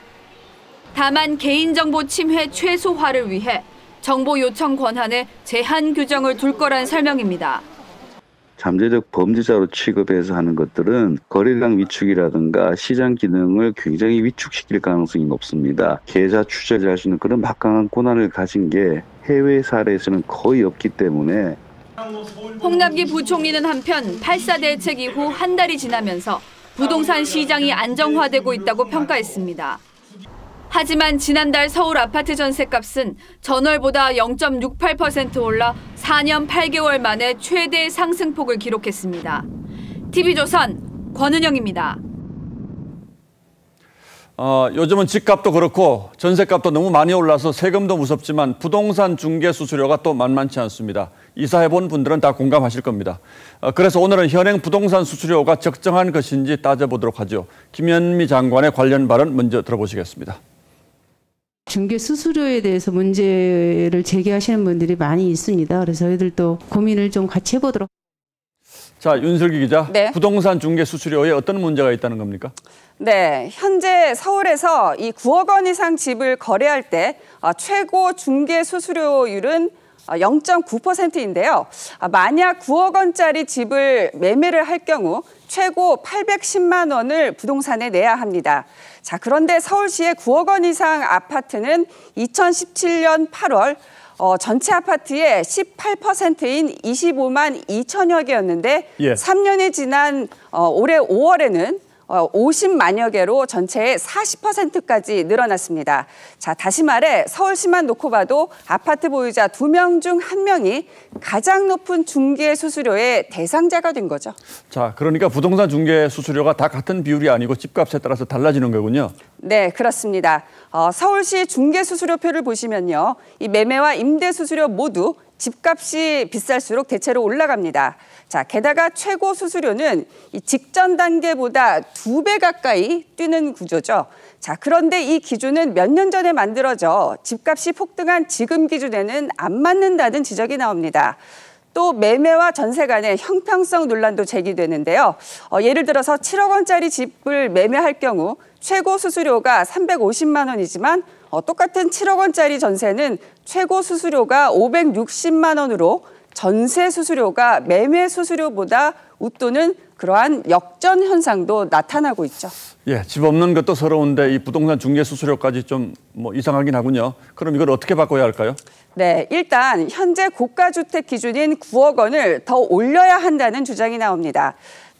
다만 개인정보 침해 최소화를 위해 정보 요청 권한에 제한 규정을 둘 거란 설명입니다. 잠재적 범죄자로 취급해서 하는 것들은 거래량 위축이라든가 시장 기능을 굉장히 위축시킬 가능성이 높습니다. 계좌 추적을 할 수 있는 그런 막강한 권한을 가진 게 해외 사례에서는 거의 없기 때문에. 홍남기 부총리는 한편 8.4 대책 이후 한 달이 지나면서 부동산 시장이 안정화되고 있다고 평가했습니다. 하지만 지난달 서울 아파트 전셋값은 전월보다 0.68% 올라 4년 8개월 만에 최대 상승폭을 기록했습니다. TV조선 권은영입니다. 요즘은 집값도 그렇고 전셋값도 너무 많이 올라서 세금도 무섭지만 부동산 중개 수수료가 또 만만치 않습니다. 이사해본 분들은 다 공감하실 겁니다. 그래서 오늘은 현행 부동산 수수료가 적정한 것인지 따져보도록 하죠. 김현미 장관의 관련 발언 먼저 들어보시겠습니다. 중개 수수료에 대해서 문제를 제기하시는 분들이 많이 있습니다. 그래서 저희들도 고민을 좀 같이 해보도록. 자, 윤슬기 기자. 네. 부동산 중개 수수료에 어떤 문제가 있다는 겁니까? 네, 현재 서울에서 이 9억 원 이상 집을 거래할 때 최고 중개 수수료율은 0.9%인데요. 만약 9억 원짜리 집을 매매를 할 경우 최고 810만 원을 부동산에 내야 합니다. 자, 그런데 서울시의 9억 원 이상 아파트는 2017년 8월 전체 아파트의 18%인 25만 2천여 개였는데 3년이 지난 올해 5월에는 50만여 개로 전체의 40%까지 늘어났습니다. 자, 다시 말해 서울시만 놓고 봐도 아파트 보유자 2명 중 1명이 가장 높은 중개 수수료의 대상자가 된 거죠. 자, 그러니까 부동산 중개 수수료가 다 같은 비율이 아니고 집값에 따라서 달라지는 거군요. 네, 그렇습니다. 서울시 중개 수수료표를 보시면요. 이 매매와 임대 수수료 모두 집값이 비쌀수록 대체로 올라갑니다. 자, 게다가 최고 수수료는 이 직전 단계보다 2배 가까이 뛰는 구조죠. 자, 그런데 이 기준은 몇 년 전에 만들어져 집값이 폭등한 지금 기준에는 안 맞는다는 지적이 나옵니다. 또 매매와 전세 간의 형평성 논란도 제기되는데요. 예를 들어서 7억 원짜리 집을 매매할 경우 최고 수수료가 350만 원이지만 똑같은 7억 원짜리 전세는 최고 수수료가 560만 원으로 전세 수수료가 매매 수수료보다 웃도는 그러한 역전 현상도 나타나고 있죠. 예, 집 없는 것도 서러운데 이 부동산 중개 수수료까지 좀 이상하긴 하군요. 그럼 이걸 어떻게 바꿔야 할까요? 네, 일단 현재 고가주택 기준인 9억 원을 더 올려야 한다는 주장이 나옵니다.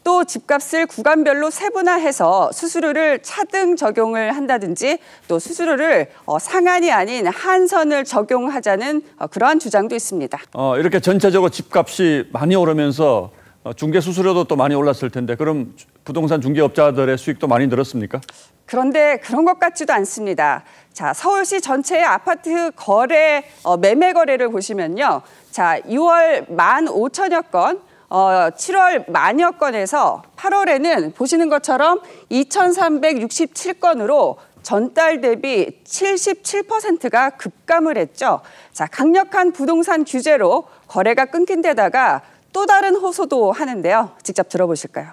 또 집값을 구간별로 세분화해서 수수료를 차등 적용을 한다든지 또 수수료를 상한이 아닌 한선을 적용하자는 그러한 주장도 있습니다. 이렇게 전체적으로 집값이 많이 오르면서 중개 수수료도 또 많이 올랐을 텐데 그럼 부동산 중개업자들의 수익도 많이 늘었습니까? 그런데 그런 것 같지도 않습니다. 자, 서울시 전체의 아파트 거래, 매매 거래를 보시면요. 자, 6월 15,000여 건, 7월 10,000여 건에서 8월에는 보시는 것처럼 2,367건으로 전달 대비 77%가 급감을 했죠. 자, 강력한 부동산 규제로 거래가 끊긴 데다가 또 다른 호소도 하는데요. 직접 들어보실까요?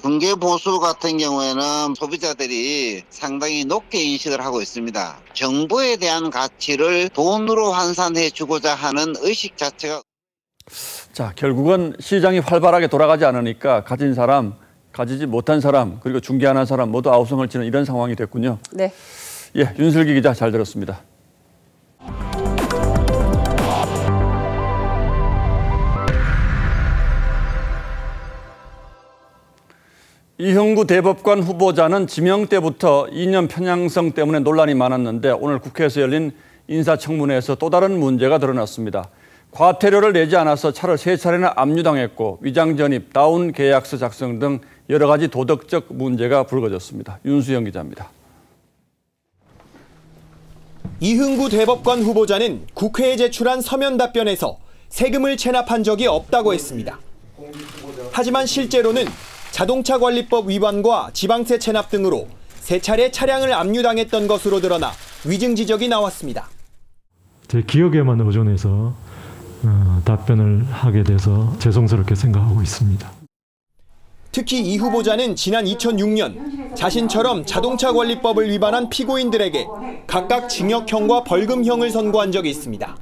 중개 보수 같은 경우에는 소비자들이 상당히 높게 인식을 하고 있습니다. 정보에 대한 가치를 돈으로 환산해주고자 하는 의식 자체가. 자, 결국은 시장이 활발하게 돌아가지 않으니까 가진 사람, 가지지 못한 사람, 그리고 중개하는 사람 모두 아우성을 치는 이런 상황이 됐군요. 네. 예, 윤슬기 기자 잘 들었습니다. 이형구 대법관 후보자는 지명 때부터 이념 편향성 때문에 논란이 많았는데 오늘 국회에서 열린 인사청문회에서 또 다른 문제가 드러났습니다. 과태료를 내지 않아서 차를 3차례나 압류당했고 위장전입, 다운 계약서 작성 등 여러 가지 도덕적 문제가 불거졌습니다. 윤수영 기자입니다. 이형구 대법관 후보자는 국회에 제출한 서면 답변에서 세금을 체납한 적이 없다고 했습니다. 하지만 실제로는 자동차관리법 위반과 지방세 체납 등으로 3차례 차량을 압류당했던 것으로 드러나 위증 지적이 나왔습니다. 제 기억에만 의존해서 답변을 하게 돼서 죄송스럽게 생각하고 있습니다. 특히 이 후보자는 지난 2006년 자신처럼 자동차관리법을 위반한 피고인들에게 각각 징역형과 벌금형을 선고한 적이 있습니다.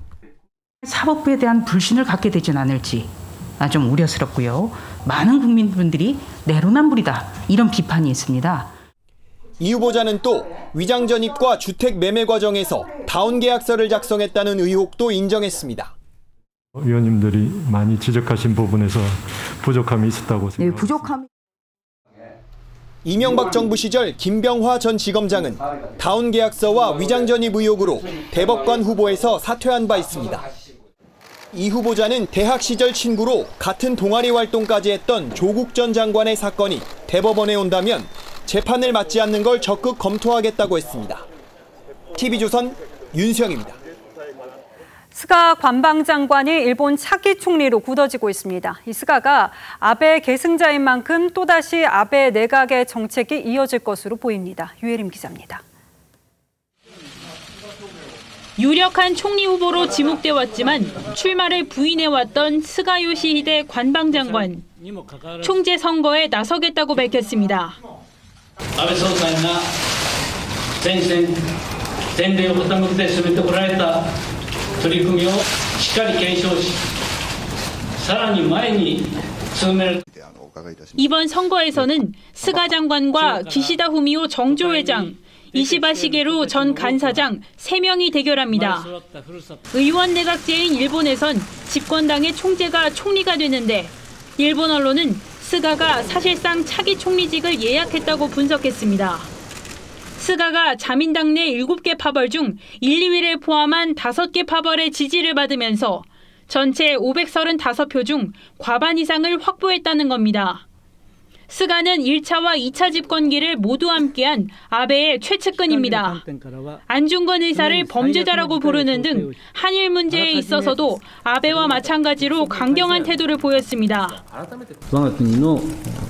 사법부에 대한 불신을 갖게 되진 않을지 좀 우려스럽고요. 많은 국민분들이 내로남불이다 이런 비판이 있습니다. 이 후보자는 또 위장 전입과 주택 매매 과정에서 다운 계약서를 작성했다는 의혹도 인정했습니다. 의원님들이 많이 지적하신 부분에서 부족함이 있었다고 생각합니다. 이명박 정부 시절 김병화 전 지검장은 다운 계약서와 위장 전입 의혹으로 대법관 후보에서 사퇴한 바 있습니다. 이 후보자는 대학 시절 친구로 같은 동아리 활동까지 했던 조국 전 장관의 사건이 대법원에 온다면 재판을 받지 않는 걸 적극 검토하겠다고 했습니다. TV조선 윤수영입니다. 스가 관방장관이 일본 차기 총리로 굳어지고 있습니다. 이 스가가 아베 계승자인 만큼 또다시 아베 내각의 정책이 이어질 것으로 보입니다. 유혜림 기자입니다. 유력한 총리 후보로 지목돼 왔지만 출마를 부인해왔던 스가 요시히데 관방장관. 총재 선거에 나서겠다고 밝혔습니다. 아베総裁が前例を傾けて進めてこられた取り組みをしっかり検証し、さらに前に進める。 이번 선거에서는 스가 장관과 기시다 후미오 정조회장, 이시바 시게루 전 간사장 3명이 대결합니다. 의원 내각제인 일본에선 집권당의 총재가 총리가 되는데 일본 언론은 스가가 사실상 차기 총리직을 예약했다고 분석했습니다. 스가가 자민당 내 7개 파벌 중 1, 2위를 포함한 5개 파벌의 지지를 받으면서 전체 535표 중 과반 이상을 확보했다는 겁니다. 스가는 1차와 2차 집권기를 모두 함께한 아베의 최측근입니다. 안중근 의사를 범죄자라고 부르는 등 한일 문제에 있어서도 아베와 마찬가지로 강경한 태도를 보였습니다. 我が国の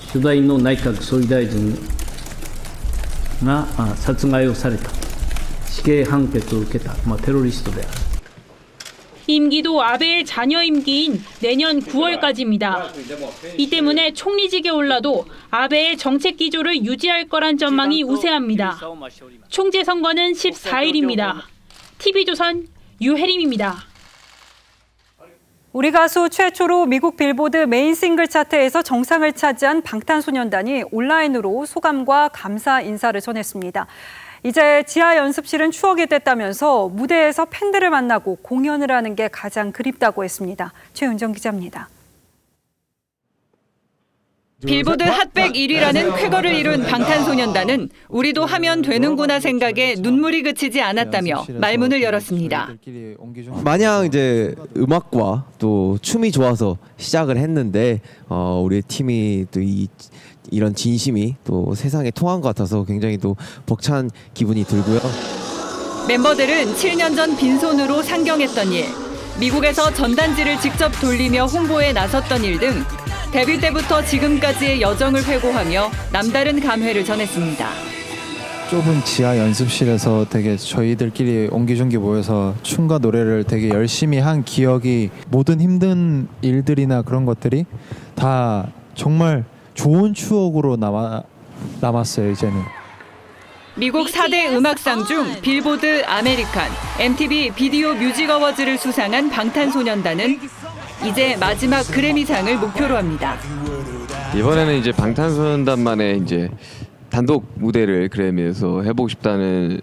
初代の内閣総理大臣が殺害をされた、死刑判決を受けたテロリストである。 임기도 아베의 잔여 임기인 내년 9월까지입니다. 이 때문에 총리직에 올라도 아베의 정책 기조를 유지할 거란 전망이 우세합니다. 총재 선거는 14일입니다. TV조선 유혜림입니다. 우리 가수 최초로 미국 빌보드 메인 싱글 차트에서 정상을 차지한 방탄소년단이 온라인으로 소감과 감사 인사를 전했습니다. 이제 지하 연습실은 추억이 됐다면서 무대에서 팬들을 만나고 공연을 하는 게 가장 그립다고 했습니다. 최은정 기자입니다. 빌보드 핫백 1위라는 쾌거를 이룬 방탄소년단은 우리도 하면 되는구나 생각에 눈물이 그치지 않았다며 말문을 열었습니다. 마냥 이제 음악과 또 춤이 좋아서 시작을 했는데 우리 팀이 또 이런 진심이 또 세상에 통한 것 같아서 굉장히 또 벅찬 기분이 들고요. 멤버들은 7년 전 빈손으로 상경했던 일, 미국에서 전단지를 직접 돌리며 홍보에 나섰던 일 등 데뷔 때부터 지금까지의 여정을 회고하며 남다른 감회를 전했습니다. 좁은 지하 연습실에서 되게 저희들끼리 옹기종기 모여서 춤과 노래를 되게 열심히 한 기억이, 모든 힘든 일들이나 그런 것들이 다 정말 좋은 추억으로 남았어요. 이제는. 미국 4대 음악상 중 빌보드 아메리칸, MTV 비디오 뮤직 어워즈를 수상한 방탄소년단은 이제 마지막 그래미상을 목표로 합니다. 이번에는 이제 방탄소년단만의 이제 단독 무대를 그래미에서 해보고 싶다는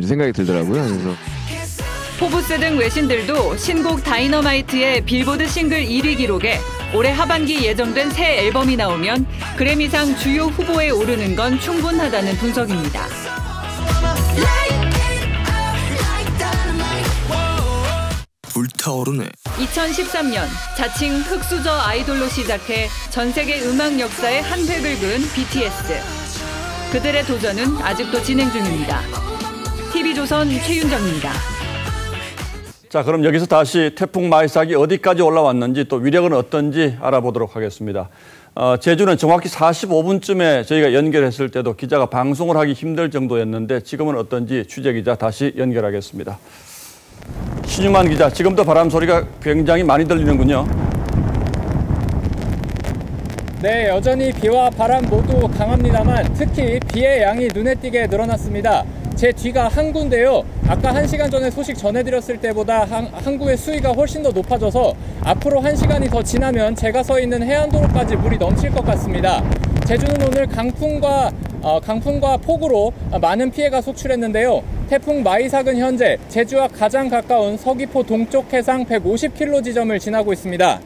생각이 들더라고요. 그래서 포브스 등 외신들도 신곡 다이너마이트의 빌보드 싱글 1위 기록에 올해 하반기 예정된 새 앨범이 나오면 그래미상 주요 후보에 오르는 건 충분하다는 분석입니다. 불타오르네. 2013년 자칭 흑수저 아이돌로 시작해 전 세계 음악 역사에 한 획을 그은 BTS. 그들의 도전은 아직도 진행 중입니다. TV조선 최윤정입니다. 자, 그럼 여기서 다시 태풍 마이삭이 어디까지 올라왔는지 또 위력은 어떤지 알아보도록 하겠습니다. 제주는 정확히 45분쯤에 저희가 연결했을 때도 기자가 방송을 하기 힘들 정도였는데 지금은 어떤지 취재기자 다시 연결하겠습니다. 신유만 기자, 지금도 바람 소리가 굉장히 많이 들리는군요. 네, 여전히 비와 바람 모두 강합니다만 특히 비의 양이 눈에 띄게 늘어났습니다. 제 뒤가 항구인데요. 아까 1시간 전에 소식 전해드렸을 때보다 항구의 수위가 훨씬 더 높아져서 앞으로 1시간이 더 지나면 제가 서 있는 해안도로까지 물이 넘칠 것 같습니다. 제주는 오늘 강풍과 폭우로 많은 피해가 속출했는데요. 태풍 마이삭은 현재 제주와 가장 가까운 서귀포 동쪽 해상 150km 지점을 지나고 있습니다.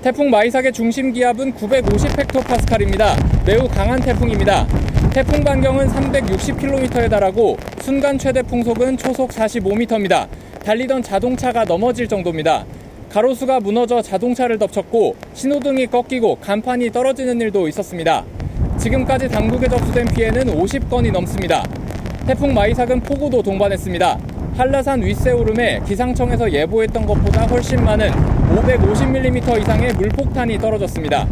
태풍 마이삭의 중심 기압은 950헥토파스칼입니다. 매우 강한 태풍입니다. 태풍 반경은 360km에 달하고 순간 최대 풍속은 초속 45m입니다. 달리던 자동차가 넘어질 정도입니다. 가로수가 무너져 자동차를 덮쳤고 신호등이 꺾이고 간판이 떨어지는 일도 있었습니다. 지금까지 당국에 접수된 피해는 50건이 넘습니다. 태풍 마이삭은 폭우도 동반했습니다. 한라산 윗세오름에 기상청에서 예보했던 것보다 훨씬 많은 550mm 이상의 물폭탄이 떨어졌습니다.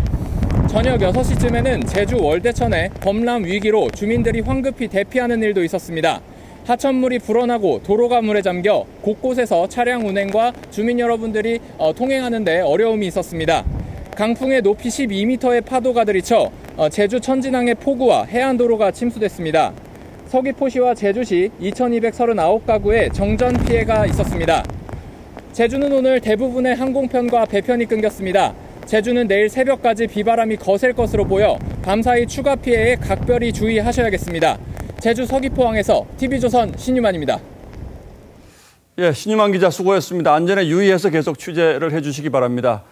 저녁 6시쯤에는 제주 월대천에 범람 위기로 주민들이 황급히 대피하는 일도 있었습니다. 하천물이 불어나고 도로가 물에 잠겨 곳곳에서 차량 운행과 주민 여러분들이 통행하는 데 어려움이 있었습니다. 강풍에 높이 12m의 파도가 들이쳐 제주 천진항의 포구와 해안도로가 침수됐습니다. 서귀포시와 제주시 2239가구에 정전 피해가 있었습니다. 제주는 오늘 대부분의 항공편과 배편이 끊겼습니다. 제주는 내일 새벽까지 비바람이 거셀 것으로 보여 밤사이 추가 피해에 각별히 주의하셔야겠습니다. 제주 서귀포항에서 TV조선 신유만입니다. 예, 신유만 기자 수고했습니다. 안전에 유의해서 계속 취재를 해주시기 바랍니다.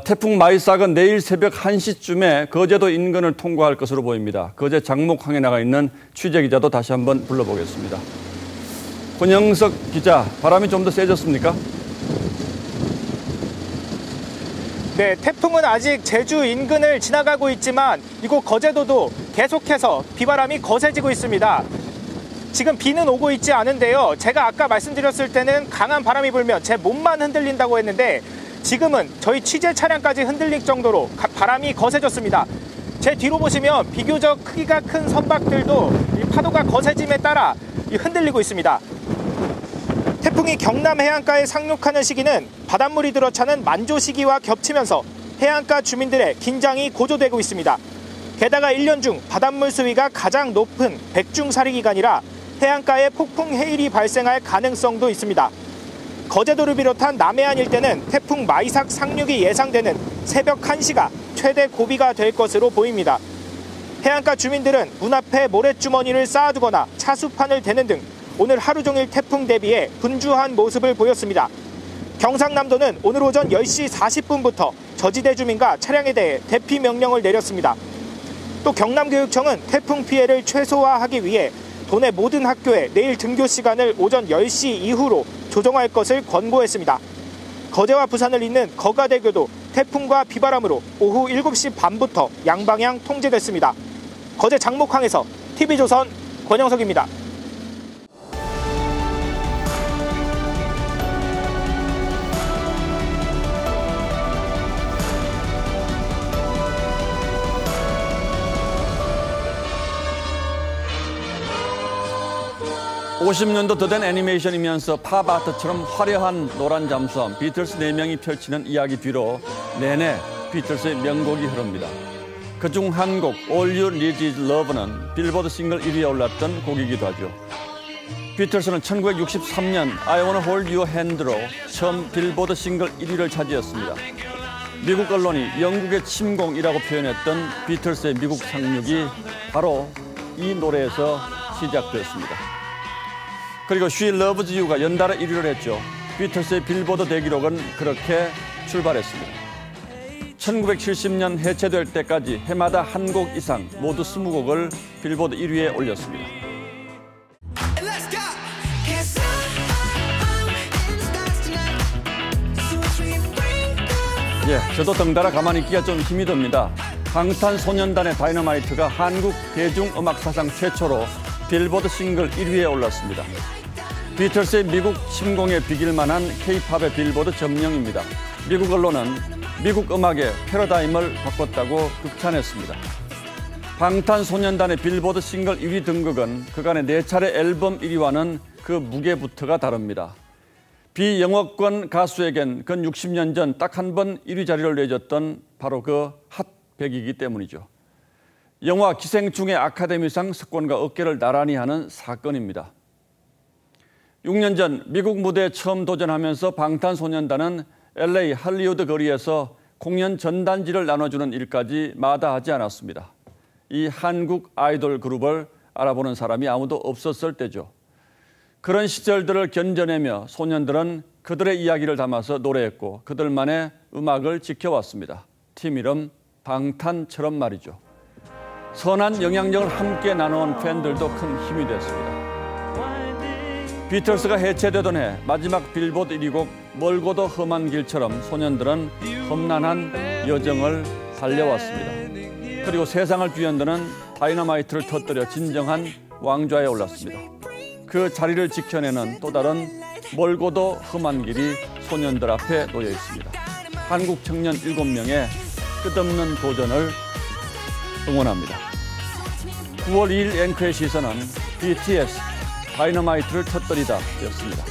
태풍 마이삭은 내일 새벽 1시쯤에 거제도 인근을 통과할 것으로 보입니다. 거제 장목항에 나가 있는 취재기자도 다시 한번 불러보겠습니다. 권영석 기자, 바람이 좀 더 세졌습니까? 네, 태풍은 아직 제주 인근을 지나가고 있지만 이곳 거제도도 계속해서 비바람이 거세지고 있습니다. 지금 비는 오고 있지 않은데요. 제가 아까 말씀드렸을 때는 강한 바람이 불면 제 몸만 흔들린다고 했는데 지금은 저희 취재 차량까지 흔들릴 정도로 바람이 거세졌습니다. 제 뒤로 보시면 비교적 크기가 큰 선박들도 이 파도가 거세짐에 따라 흔들리고 있습니다. 태풍이 경남 해안가에 상륙하는 시기는 바닷물이 들어차는 만조 시기와 겹치면서 해안가 주민들의 긴장이 고조되고 있습니다. 게다가 1년 중 바닷물 수위가 가장 높은 백중사리 기간이라 해안가에 폭풍 해일이 발생할 가능성도 있습니다. 거제도를 비롯한 남해안 일대는 태풍 마이삭 상륙이 예상되는 새벽 1시가 최대 고비가 될 것으로 보입니다. 해안가 주민들은 문 앞에 모래주머니를 쌓아두거나 차수판을 대는 등 오늘 하루 종일 태풍 대비에 분주한 모습을 보였습니다. 경상남도는 오늘 오전 10시 40분부터 저지대 주민과 차량에 대해 대피 명령을 내렸습니다. 또 경남교육청은 태풍 피해를 최소화하기 위해 도내 모든 학교에 내일 등교 시간을 오전 10시 이후로 조정할 것을 권고했습니다. 거제와 부산을 잇는 거가대교도 태풍과 비바람으로 오후 7시 반부터 양방향 통제됐습니다. 거제 장목항에서 TV조선 권영석입니다. (50년도) 더 된 애니메이션이면서 팝아트처럼 화려한 노란 잠수함 비틀스 4명이 펼치는 이야기 뒤로 내내 비틀스의 명곡이 흐릅니다. 그중 한 곡 All You Need Is Love는 빌보드 싱글 1위에 올랐던 곡이기도 하죠. 비틀스는 1963년 I Wanna Hold Your Hand로 처음 빌보드 싱글 1위를 차지했습니다. 미국 언론이 영국의 침공이라고 표현했던 비틀스의 미국 상륙이 바로 이 노래에서 시작되었습니다. 그리고 She Loves You가 연달아 1위를 했죠. 비틀스의 빌보드 대기록은 그렇게 출발했습니다. 1970년 해체될 때까지 해마다 한 곡 이상 모두 20곡을 빌보드 1위에 올렸습니다. 저도 덩달아 가만히 있기가 좀 힘이 듭니다. 방탄소년단의 다이너마이트가 한국 대중음악 사상 최초로 빌보드 싱글 1위에 올랐습니다. 비틀스의 미국 침공에 비길 만한 K-팝의 빌보드 점령입니다. 미국 언론은 미국 음악의 패러다임을 바꿨다고 극찬했습니다. 방탄소년단의 빌보드 싱글 1위 등극은 그간의 4차례 앨범 1위와는 그 무게부터가 다릅니다. 비영어권 가수에겐 근 60년 전 딱 한 번 1위 자리를 내줬던 바로 그 핫백이기 때문이죠. 영화 기생충의 아카데미상 석권과 어깨를 나란히 하는 사건입니다. 6년 전 미국 무대에 처음 도전하면서 방탄소년단은 LA 할리우드 거리에서 공연 전단지를 나눠주는 일까지 마다하지 않았습니다. 이 한국 아이돌 그룹을 알아보는 사람이 아무도 없었을 때죠. 그런 시절들을 견뎌내며 소년들은 그들의 이야기를 담아서 노래했고 그들만의 음악을 지켜왔습니다. 팀 이름 방탄처럼 말이죠. 선한 영향력을 함께 나눠온 팬들도 큰 힘이 됐습니다. 비틀스가 해체되던 해 마지막 빌보드 1위 곡 멀고도 험한 길처럼 소년들은 험난한 여정을 달려왔습니다. 그리고 세상을 뒤흔드는 다이너마이트를 터뜨려 진정한 왕좌에 올랐습니다. 그 자리를 지켜내는 또 다른 멀고도 험한 길이 소년들 앞에 놓여 있습니다. 한국 청년 7명의 끝없는 도전을 응원합니다. 9월 2일 앵커의 시선은 BTS 다이너마이트를 터뜨리다 였습니다.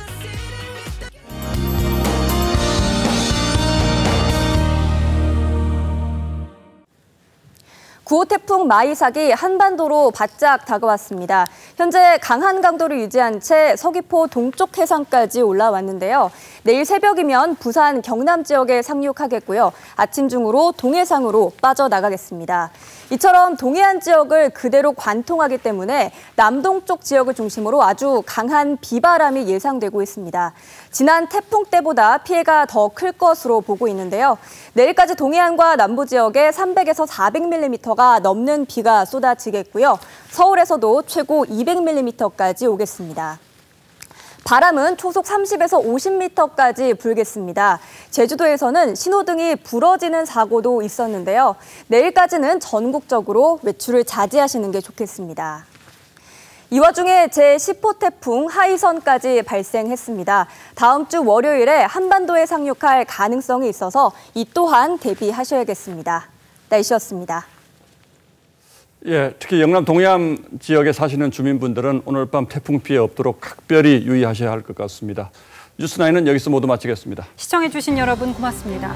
구호 태풍 마이삭이 한반도로 바짝 다가왔습니다. 현재 강한 강도를 유지한 채 서귀포 동쪽 해상까지 올라왔는데요. 내일 새벽이면 부산, 경남 지역에 상륙하겠고요. 아침 중으로 동해상으로 빠져나가겠습니다. 이처럼 동해안 지역을 그대로 관통하기 때문에 남동쪽 지역을 중심으로 아주 강한 비바람이 예상되고 있습니다. 지난 태풍 때보다 피해가 더 클 것으로 보고 있는데요. 내일까지 동해안과 남부 지역에 300에서 400mm가 넘는 비가 쏟아지겠고요. 서울에서도 최고 200mm까지 오겠습니다. 바람은 초속 30에서 50m까지 불겠습니다. 제주도에서는 신호등이 부러지는 사고도 있었는데요. 내일까지는 전국적으로 외출을 자제하시는 게 좋겠습니다. 이 와중에 제10호 태풍 하이선까지 발생했습니다. 다음 주 월요일에 한반도에 상륙할 가능성이 있어서 이 또한 대비하셔야겠습니다. 날씨였습니다. 특히 영남 동해안 지역에 사시는 주민분들은 오늘 밤 태풍 피해 없도록 각별히 유의하셔야 할 것 같습니다. 뉴스9는 여기서 모두 마치겠습니다. 시청해주신 여러분 고맙습니다.